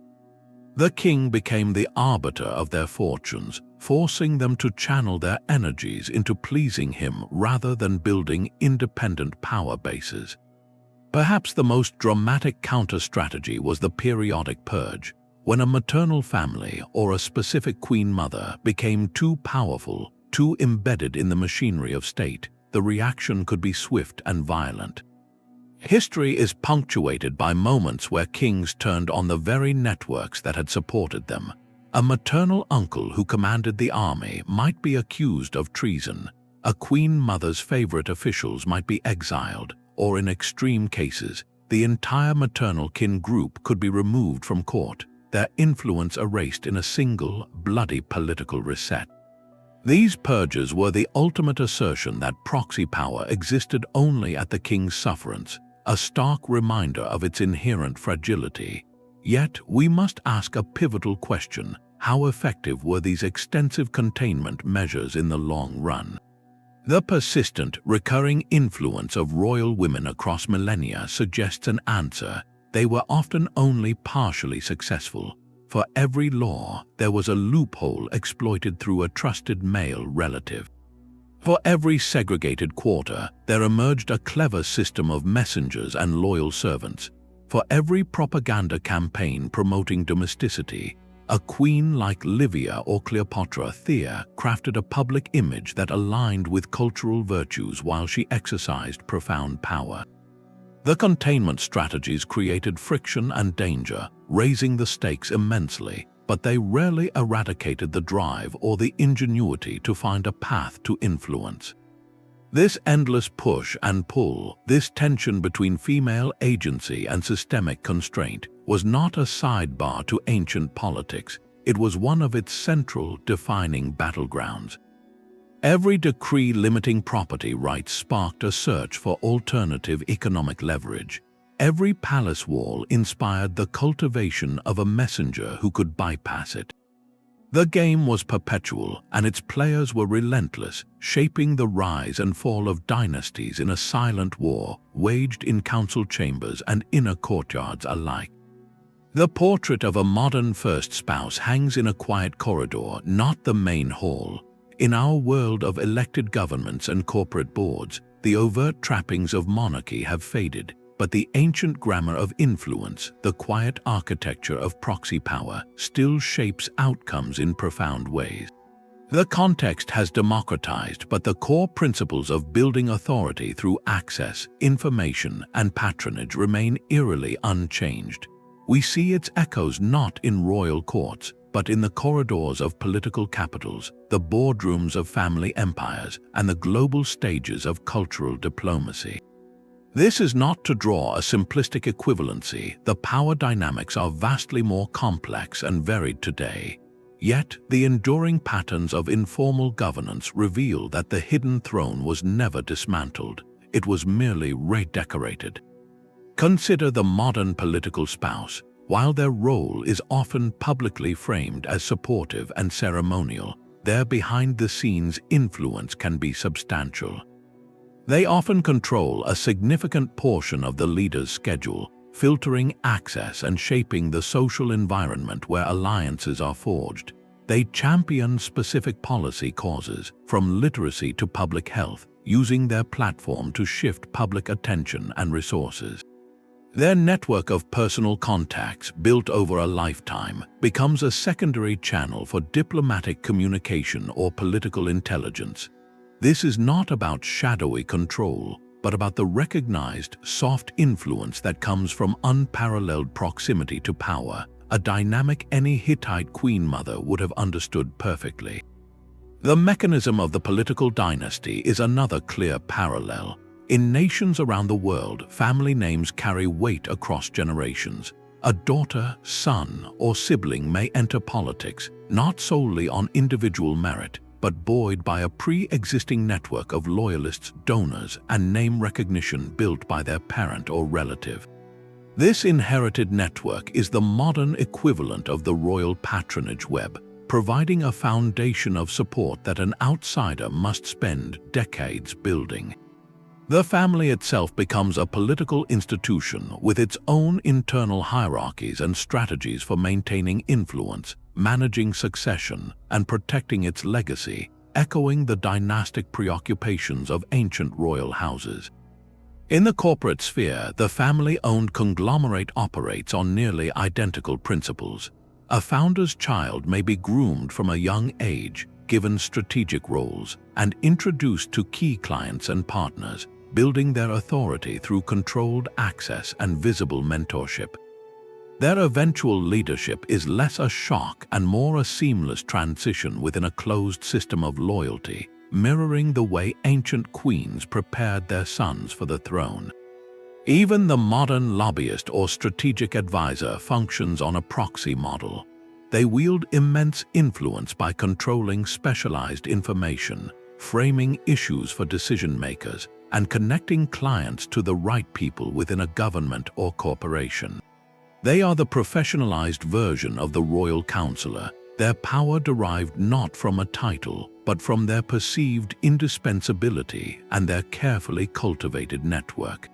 The king became the arbiter of their fortunes, forcing them to channel their energies into pleasing him rather than building independent power bases. Perhaps the most dramatic counter-strategy was the periodic purge. When a maternal family or a specific queen mother became too powerful, too embedded in the machinery of state, the reaction could be swift and violent. History is punctuated by moments where kings turned on the very networks that had supported them. A maternal uncle who commanded the army might be accused of treason. A queen mother's favorite officials might be exiled, or in extreme cases, the entire maternal kin group could be removed from court, their influence erased in a single, bloody political reset. These purges were the ultimate assertion that proxy power existed only at the king's sufferance, a stark reminder of its inherent fragility. Yet, we must ask a pivotal question: how effective were these extensive containment measures in the long run? The persistent, recurring influence of royal women across millennia suggests an answer. They were often only partially successful. For every law, there was a loophole exploited through a trusted male relative. For every segregated quarter, there emerged a clever system of messengers and loyal servants. For every propaganda campaign promoting domesticity, a queen like Livia or Cleopatra Thea crafted a public image that aligned with cultural virtues while she exercised profound power. The containment strategies created friction and danger, raising the stakes immensely, but they rarely eradicated the drive or the ingenuity to find a path to influence. This endless push and pull, this tension between female agency and systemic constraint, was not a sidebar to ancient politics. It was one of its central, defining battlegrounds. Every decree limiting property rights sparked a search for alternative economic leverage. Every palace wall inspired the cultivation of a messenger who could bypass it. The game was perpetual, and its players were relentless, shaping the rise and fall of dynasties in a silent war waged in council chambers and inner courtyards alike. The portrait of a modern first spouse hangs in a quiet corridor, not the main hall. In our world of elected governments and corporate boards, the overt trappings of monarchy have faded, but the ancient grammar of influence, the quiet architecture of proxy power, still shapes outcomes in profound ways. The context has democratized, but the core principles of building authority through access, information, and patronage remain eerily unchanged. We see its echoes not in royal courts, but in the corridors of political capitals, the boardrooms of family empires, and the global stages of cultural diplomacy. This is not to draw a simplistic equivalency. The power dynamics are vastly more complex and varied today. Yet, the enduring patterns of informal governance reveal that the hidden throne was never dismantled. It was merely redecorated. Consider the modern political spouse. While their role is often publicly framed as supportive and ceremonial, their behind-the-scenes influence can be substantial. They often control a significant portion of the leader's schedule, filtering access and shaping the social environment where alliances are forged. They champion specific policy causes, from literacy to public health, using their platform to shift public attention and resources. Their network of personal contacts, built over a lifetime, becomes a secondary channel for diplomatic communication or political intelligence. This is not about shadowy control, but about the recognized, soft influence that comes from unparalleled proximity to power, a dynamic any Hittite queen mother would have understood perfectly. The mechanism of the political dynasty is another clear parallel. In nations around the world, family names carry weight across generations. A daughter, son, or sibling may enter politics, not solely on individual merit, but buoyed by a pre-existing network of loyalists, donors, and name recognition built by their parent or relative. This inherited network is the modern equivalent of the royal patronage web, providing a foundation of support that an outsider must spend decades building. The family itself becomes a political institution with its own internal hierarchies and strategies for maintaining influence, managing succession, and protecting its legacy, echoing the dynastic preoccupations of ancient royal houses. In the corporate sphere, the family-owned conglomerate operates on nearly identical principles. A founder's child may be groomed from a young age, given strategic roles, and introduced to key clients and partners, building their authority through controlled access and visible mentorship. Their eventual leadership is less a shock and more a seamless transition within a closed system of loyalty, mirroring the way ancient queens prepared their sons for the throne. Even the modern lobbyist or strategic advisor functions on a proxy model. They wield immense influence by controlling specialized information, framing issues for decision-makers, and connecting clients to the right people within a government or corporation. They are the professionalized version of the royal counselor, their power derived not from a title, but from their perceived indispensability and their carefully cultivated network.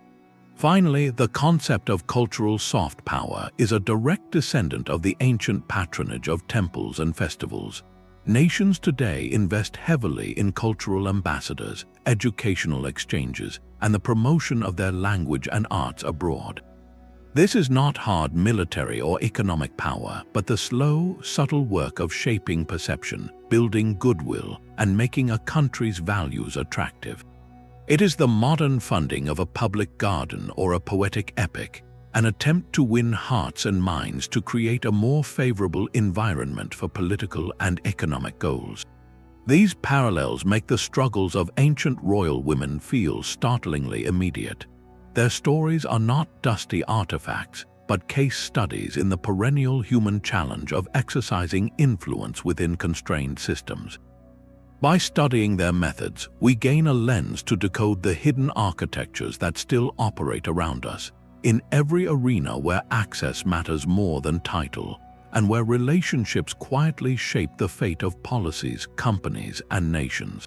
Finally, the concept of cultural soft power is a direct descendant of the ancient patronage of temples and festivals. Nations today invest heavily in cultural ambassadors, educational exchanges, and the promotion of their language and arts abroad. This is not hard military or economic power, but the slow, subtle work of shaping perception, building goodwill, and making a country's values attractive. It is the modern funding of a public garden or a poetic epic, an attempt to win hearts and minds to create a more favorable environment for political and economic goals. These parallels make the struggles of ancient royal women feel startlingly immediate. Their stories are not dusty artifacts, but case studies in the perennial human challenge of exercising influence within constrained systems. By studying their methods, we gain a lens to decode the hidden architectures that still operate around us, in every arena where access matters more than title, and where relationships quietly shape the fate of policies, companies, and nations.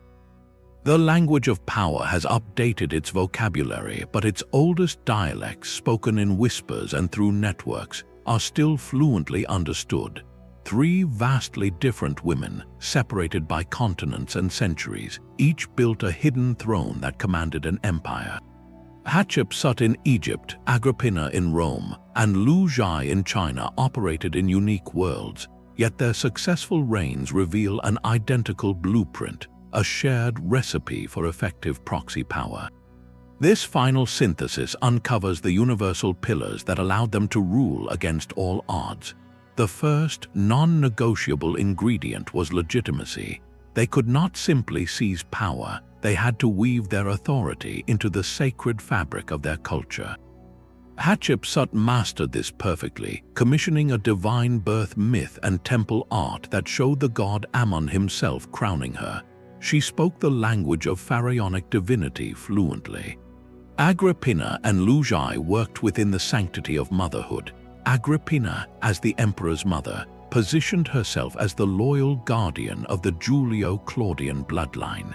The language of power has updated its vocabulary, but its oldest dialects, spoken in whispers and through networks, are still fluently understood. Three vastly different women, separated by continents and centuries, each built a hidden throne that commanded an empire. Hatshepsut in Egypt, Agrippina in Rome, and Lü Zhai in China operated in unique worlds, yet their successful reigns reveal an identical blueprint, a shared recipe for effective proxy power. This final synthesis uncovers the universal pillars that allowed them to rule against all odds. The first, non-negotiable ingredient was legitimacy. They could not simply seize power, they had to weave their authority into the sacred fabric of their culture. Hatshepsut mastered this perfectly, commissioning a divine birth myth and temple art that showed the god Ammon himself crowning her. She spoke the language of pharaonic divinity fluently. Agrippina and Lü Zhai worked within the sanctity of motherhood. Agrippina, as the emperor's mother, positioned herself as the loyal guardian of the Julio-Claudian bloodline.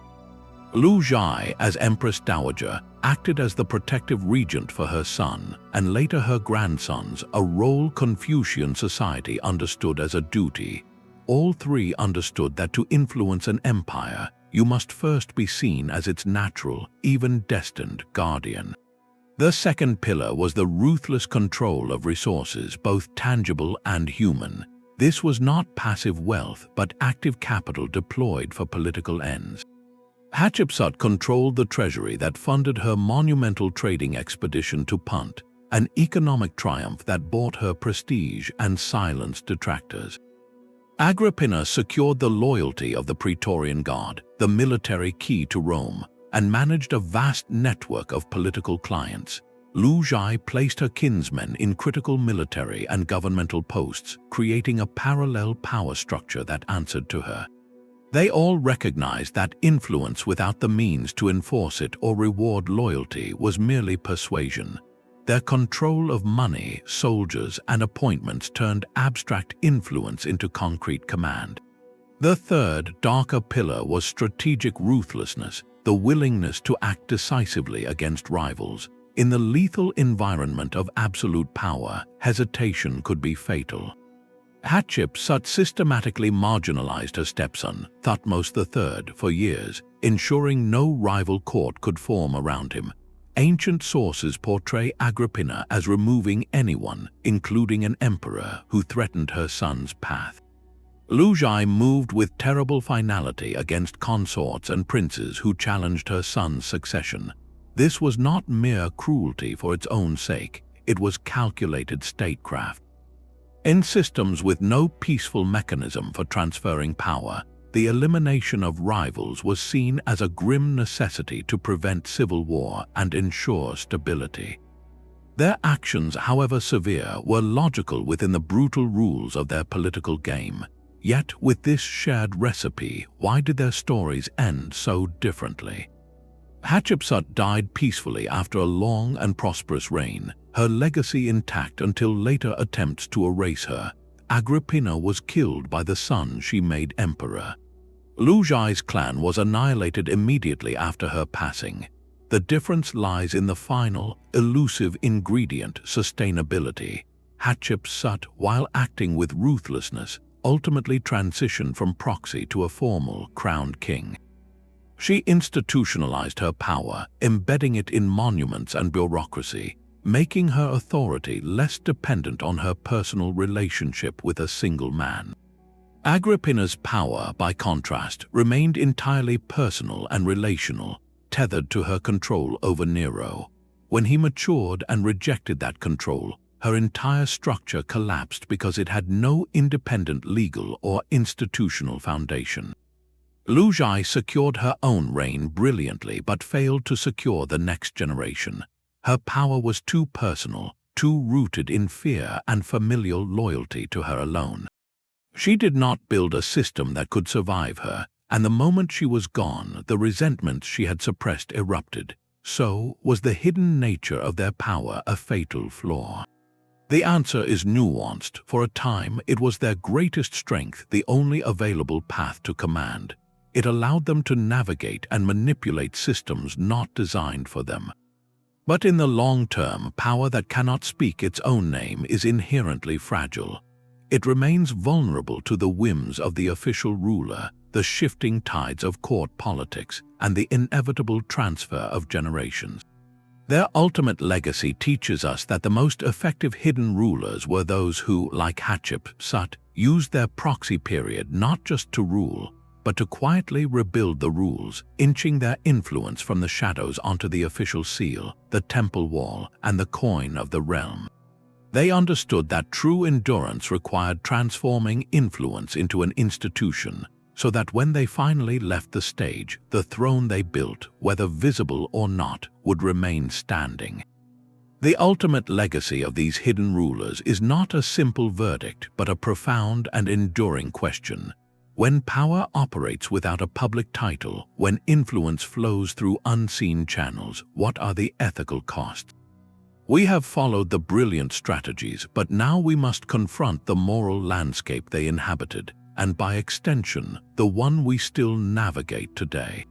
Lü Zhai, as Empress Dowager, acted as the protective regent for her son, and later her grandsons, a role Confucian society understood as a duty. All three understood that to influence an empire, you must first be seen as its natural, even destined, guardian. The second pillar was the ruthless control of resources, both tangible and human. This was not passive wealth, but active capital deployed for political ends. Hatshepsut controlled the treasury that funded her monumental trading expedition to Punt, an economic triumph that bought her prestige and silenced detractors. Agrippina secured the loyalty of the Praetorian Guard, the military key to Rome, and managed a vast network of political clients. Lü placed her kinsmen in critical military and governmental posts, creating a parallel power structure that answered to her. They all recognized that influence without the means to enforce it or reward loyalty was merely persuasion. Their control of money, soldiers, and appointments turned abstract influence into concrete command. The third, darker pillar was strategic ruthlessness, the willingness to act decisively against rivals. In the lethal environment of absolute power, hesitation could be fatal. Hatshepsut systematically marginalized her stepson, Thutmose III, for years, ensuring no rival court could form around him. Ancient sources portray Agrippina as removing anyone, including an emperor, who threatened her son's path. Lü moved with terrible finality against consorts and princes who challenged her son's succession. This was not mere cruelty for its own sake, it was calculated statecraft. In systems with no peaceful mechanism for transferring power, the elimination of rivals was seen as a grim necessity to prevent civil war and ensure stability. Their actions, however severe, were logical within the brutal rules of their political game. Yet, with this shared recipe, why did their stories end so differently? Hatshepsut died peacefully after a long and prosperous reign, her legacy intact until later attempts to erase her. Agrippina was killed by the son she made emperor. Lü's clan was annihilated immediately after her passing. The difference lies in the final, elusive ingredient, sustainability. Hatshepsut, while acting with ruthlessness, ultimately transitioned from Proxy to a formal, crowned king. She institutionalized her power, embedding it in monuments and bureaucracy, making her authority less dependent on her personal relationship with a single man. Agrippina's power, by contrast, remained entirely personal and relational, tethered to her control over Nero. When he matured and rejected that control, her entire structure collapsed because it had no independent legal or institutional foundation. Lü secured her own reign brilliantly but failed to secure the next generation. Her power was too personal, too rooted in fear and familial loyalty to her alone. She did not build a system that could survive her, and the moment she was gone, the resentment she had suppressed erupted. So, was the hidden nature of their power a fatal flaw? The answer is nuanced. For a time, it was their greatest strength, the only available path to command. It allowed them to navigate and manipulate systems not designed for them. But in the long term, power that cannot speak its own name is inherently fragile. It remains vulnerable to the whims of the official ruler, the shifting tides of court politics, and the inevitable transfer of generations. Their ultimate legacy teaches us that the most effective hidden rulers were those who, like Hatshepsut, used their proxy period not just to rule, but to quietly rebuild the rules, inching their influence from the shadows onto the official seal, the temple wall, and the coin of the realm. They understood that true endurance required transforming influence into an institution, so that when they finally left the stage, the throne they built, whether visible or not, would remain standing. The ultimate legacy of these hidden rulers is not a simple verdict, but a profound and enduring question. When power operates without a public title, when influence flows through unseen channels, what are the ethical costs? We have followed the brilliant strategies, but now we must confront the moral landscape they inhabited, and by extension, the one we still navigate today.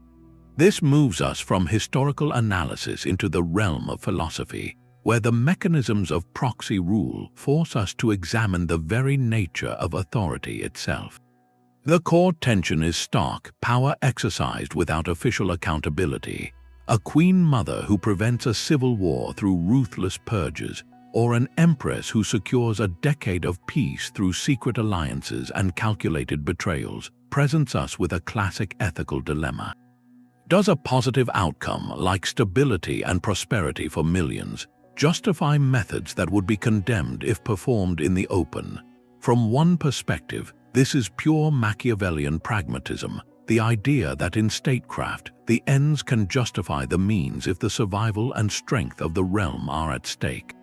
This moves us from historical analysis into the realm of philosophy, where the mechanisms of proxy rule force us to examine the very nature of authority itself. The core tension is stark: power exercised without official accountability, a queen mother who prevents a civil war through ruthless purges, or an empress who secures a decade of peace through secret alliances and calculated betrayals, presents us with a classic ethical dilemma. Does a positive outcome, like stability and prosperity for millions, justify methods that would be condemned if performed in the open? From one perspective, this is pure Machiavellian pragmatism, the idea that in statecraft, the ends can justify the means if the survival and strength of the realm are at stake.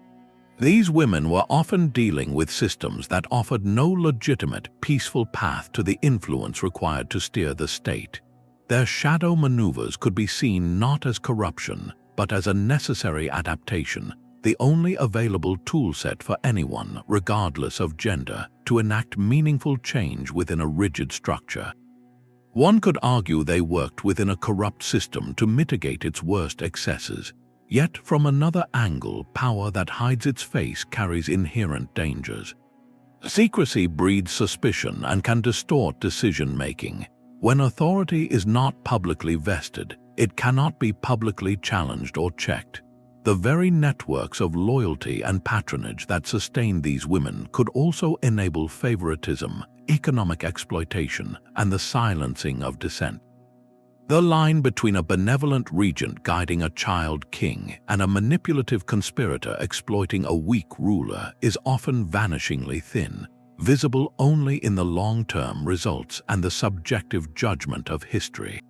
These women were often dealing with systems that offered no legitimate, peaceful path to the influence required to steer the state. Their shadow maneuvers could be seen not as corruption, but as a necessary adaptation, the only available toolset for anyone, regardless of gender, to enact meaningful change within a rigid structure. One could argue they worked within a corrupt system to mitigate its worst excesses. Yet, from another angle, power that hides its face carries inherent dangers. Secrecy breeds suspicion and can distort decision-making. When authority is not publicly vested, it cannot be publicly challenged or checked. The very networks of loyalty and patronage that sustained these women could also enable favoritism, economic exploitation, and the silencing of dissent. The line between a benevolent regent guiding a child king and a manipulative conspirator exploiting a weak ruler is often vanishingly thin, visible only in the long-term results and the subjective judgment of history.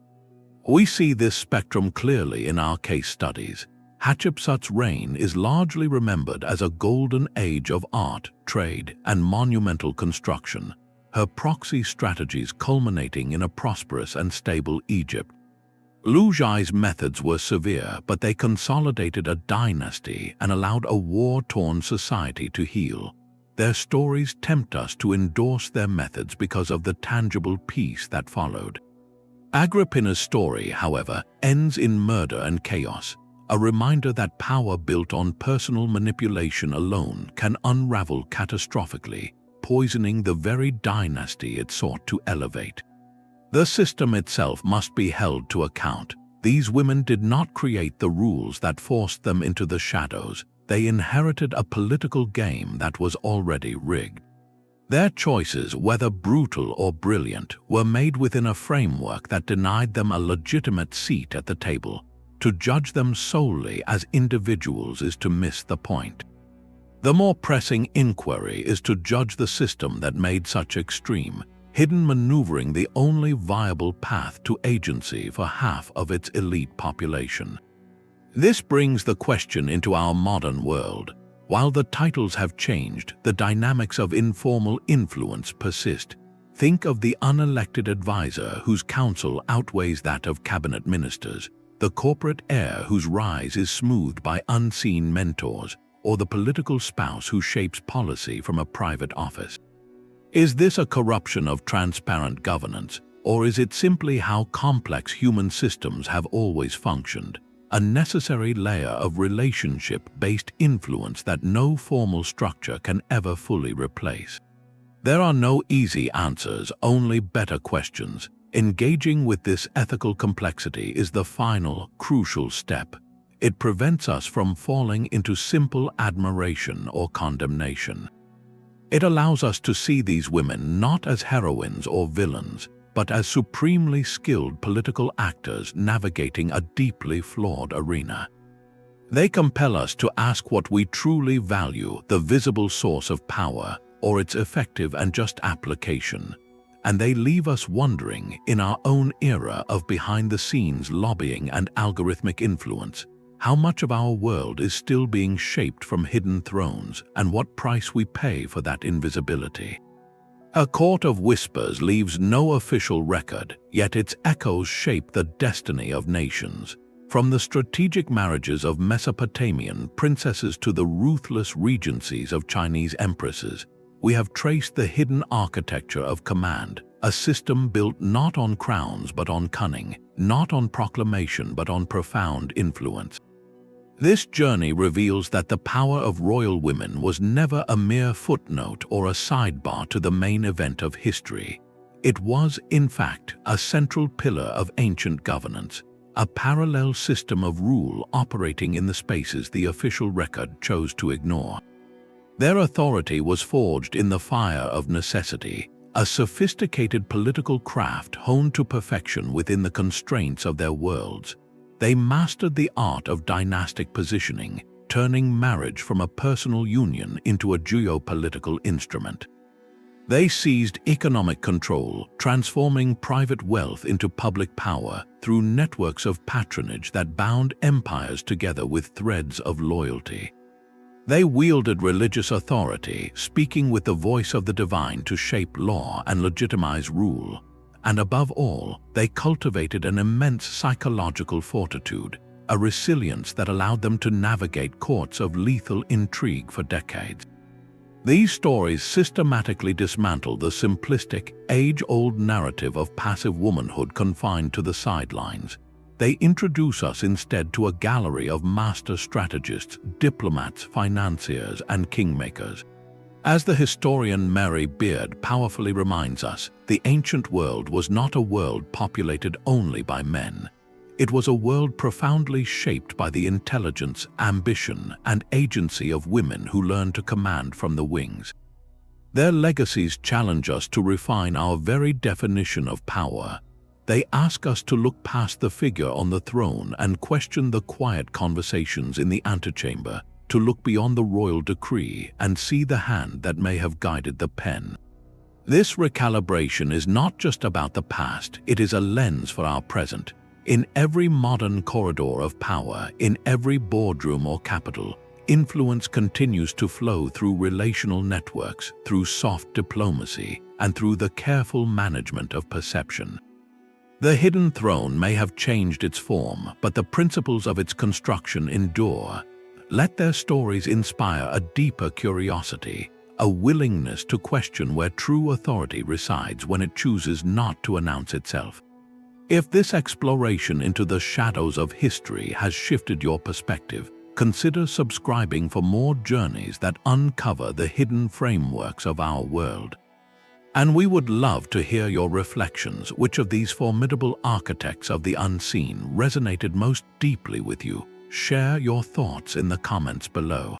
We see this spectrum clearly in our case studies. Hatshepsut's reign is largely remembered as a golden age of art, trade, and monumental construction, her proxy strategies culminating in a prosperous and stable Egypt. Lü's methods were severe, but they consolidated a dynasty and allowed a war-torn society to heal. Their stories tempt us to endorse their methods because of the tangible peace that followed. Agrippina's story, however, ends in murder and chaos, a reminder that power built on personal manipulation alone can unravel catastrophically, poisoning the very dynasty it sought to elevate. The system itself must be held to account. These women did not create the rules that forced them into the shadows. They inherited a political game that was already rigged. Their choices, whether brutal or brilliant, were made within a framework that denied them a legitimate seat at the table. To judge them solely as individuals is to miss the point. The more pressing inquiry is to judge the system that made such extreme, hidden maneuvering the only viable path to agency for half of its elite population. This brings the question into our modern world. While the titles have changed, the dynamics of informal influence persist. Think of the unelected advisor whose counsel outweighs that of cabinet ministers, the corporate heir whose rise is smoothed by unseen mentors, or the political spouse who shapes policy from a private office. Is this a corruption of transparent governance, or is it simply how complex human systems have always functioned, a necessary layer of relationship-based influence that no formal structure can ever fully replace? There are no easy answers, only better questions. Engaging with this ethical complexity is the final, crucial step. It prevents us from falling into simple admiration or condemnation. It allows us to see these women not as heroines or villains, but as supremely skilled political actors navigating a deeply flawed arena. They compel us to ask what we truly value, the visible source of power, or its effective and just application. And they leave us wondering, in our own era of behind-the-scenes lobbying and algorithmic influence, how much of our world is still being shaped from hidden thrones and what price we pay for that invisibility. A court of whispers leaves no official record, yet its echoes shape the destiny of nations. From the strategic marriages of Mesopotamian princesses to the ruthless regencies of Chinese empresses, we have traced the hidden architecture of command, a system built not on crowns but on cunning, not on proclamation but on profound influence. This journey reveals that the power of royal women was never a mere footnote or a sidebar to the main event of history. It was, in fact, a central pillar of ancient governance, a parallel system of rule operating in the spaces the official record chose to ignore. Their authority was forged in the fire of necessity, a sophisticated political craft honed to perfection within the constraints of their worlds. They mastered the art of dynastic positioning, turning marriage from a personal union into a geopolitical instrument. They seized economic control, transforming private wealth into public power through networks of patronage that bound empires together with threads of loyalty. They wielded religious authority, speaking with the voice of the divine to shape law and legitimize rule. And above all, they cultivated an immense psychological fortitude, a resilience that allowed them to navigate courts of lethal intrigue for decades. These stories systematically dismantle the simplistic, age-old narrative of passive womanhood confined to the sidelines. They introduce us instead to a gallery of master strategists, diplomats, financiers, and kingmakers. As the historian Mary Beard powerfully reminds us, the ancient world was not a world populated only by men. It was a world profoundly shaped by the intelligence, ambition, and agency of women who learned to command from the wings. Their legacies challenge us to refine our very definition of power. They ask us to look past the figure on the throne and question the quiet conversations in the antechamber, to look beyond the royal decree and see the hand that may have guided the pen. This recalibration is not just about the past, it is a lens for our present. In every modern corridor of power, in every boardroom or capital, influence continues to flow through relational networks, through soft diplomacy, and through the careful management of perception. The hidden throne may have changed its form, but the principles of its construction endure. Let their stories inspire a deeper curiosity, a willingness to question where true authority resides when it chooses not to announce itself. If this exploration into the shadows of history has shifted your perspective, consider subscribing for more journeys that uncover the hidden frameworks of our world. And we would love to hear your reflections. Which of these formidable architects of the unseen resonated most deeply with you? Share your thoughts in the comments below.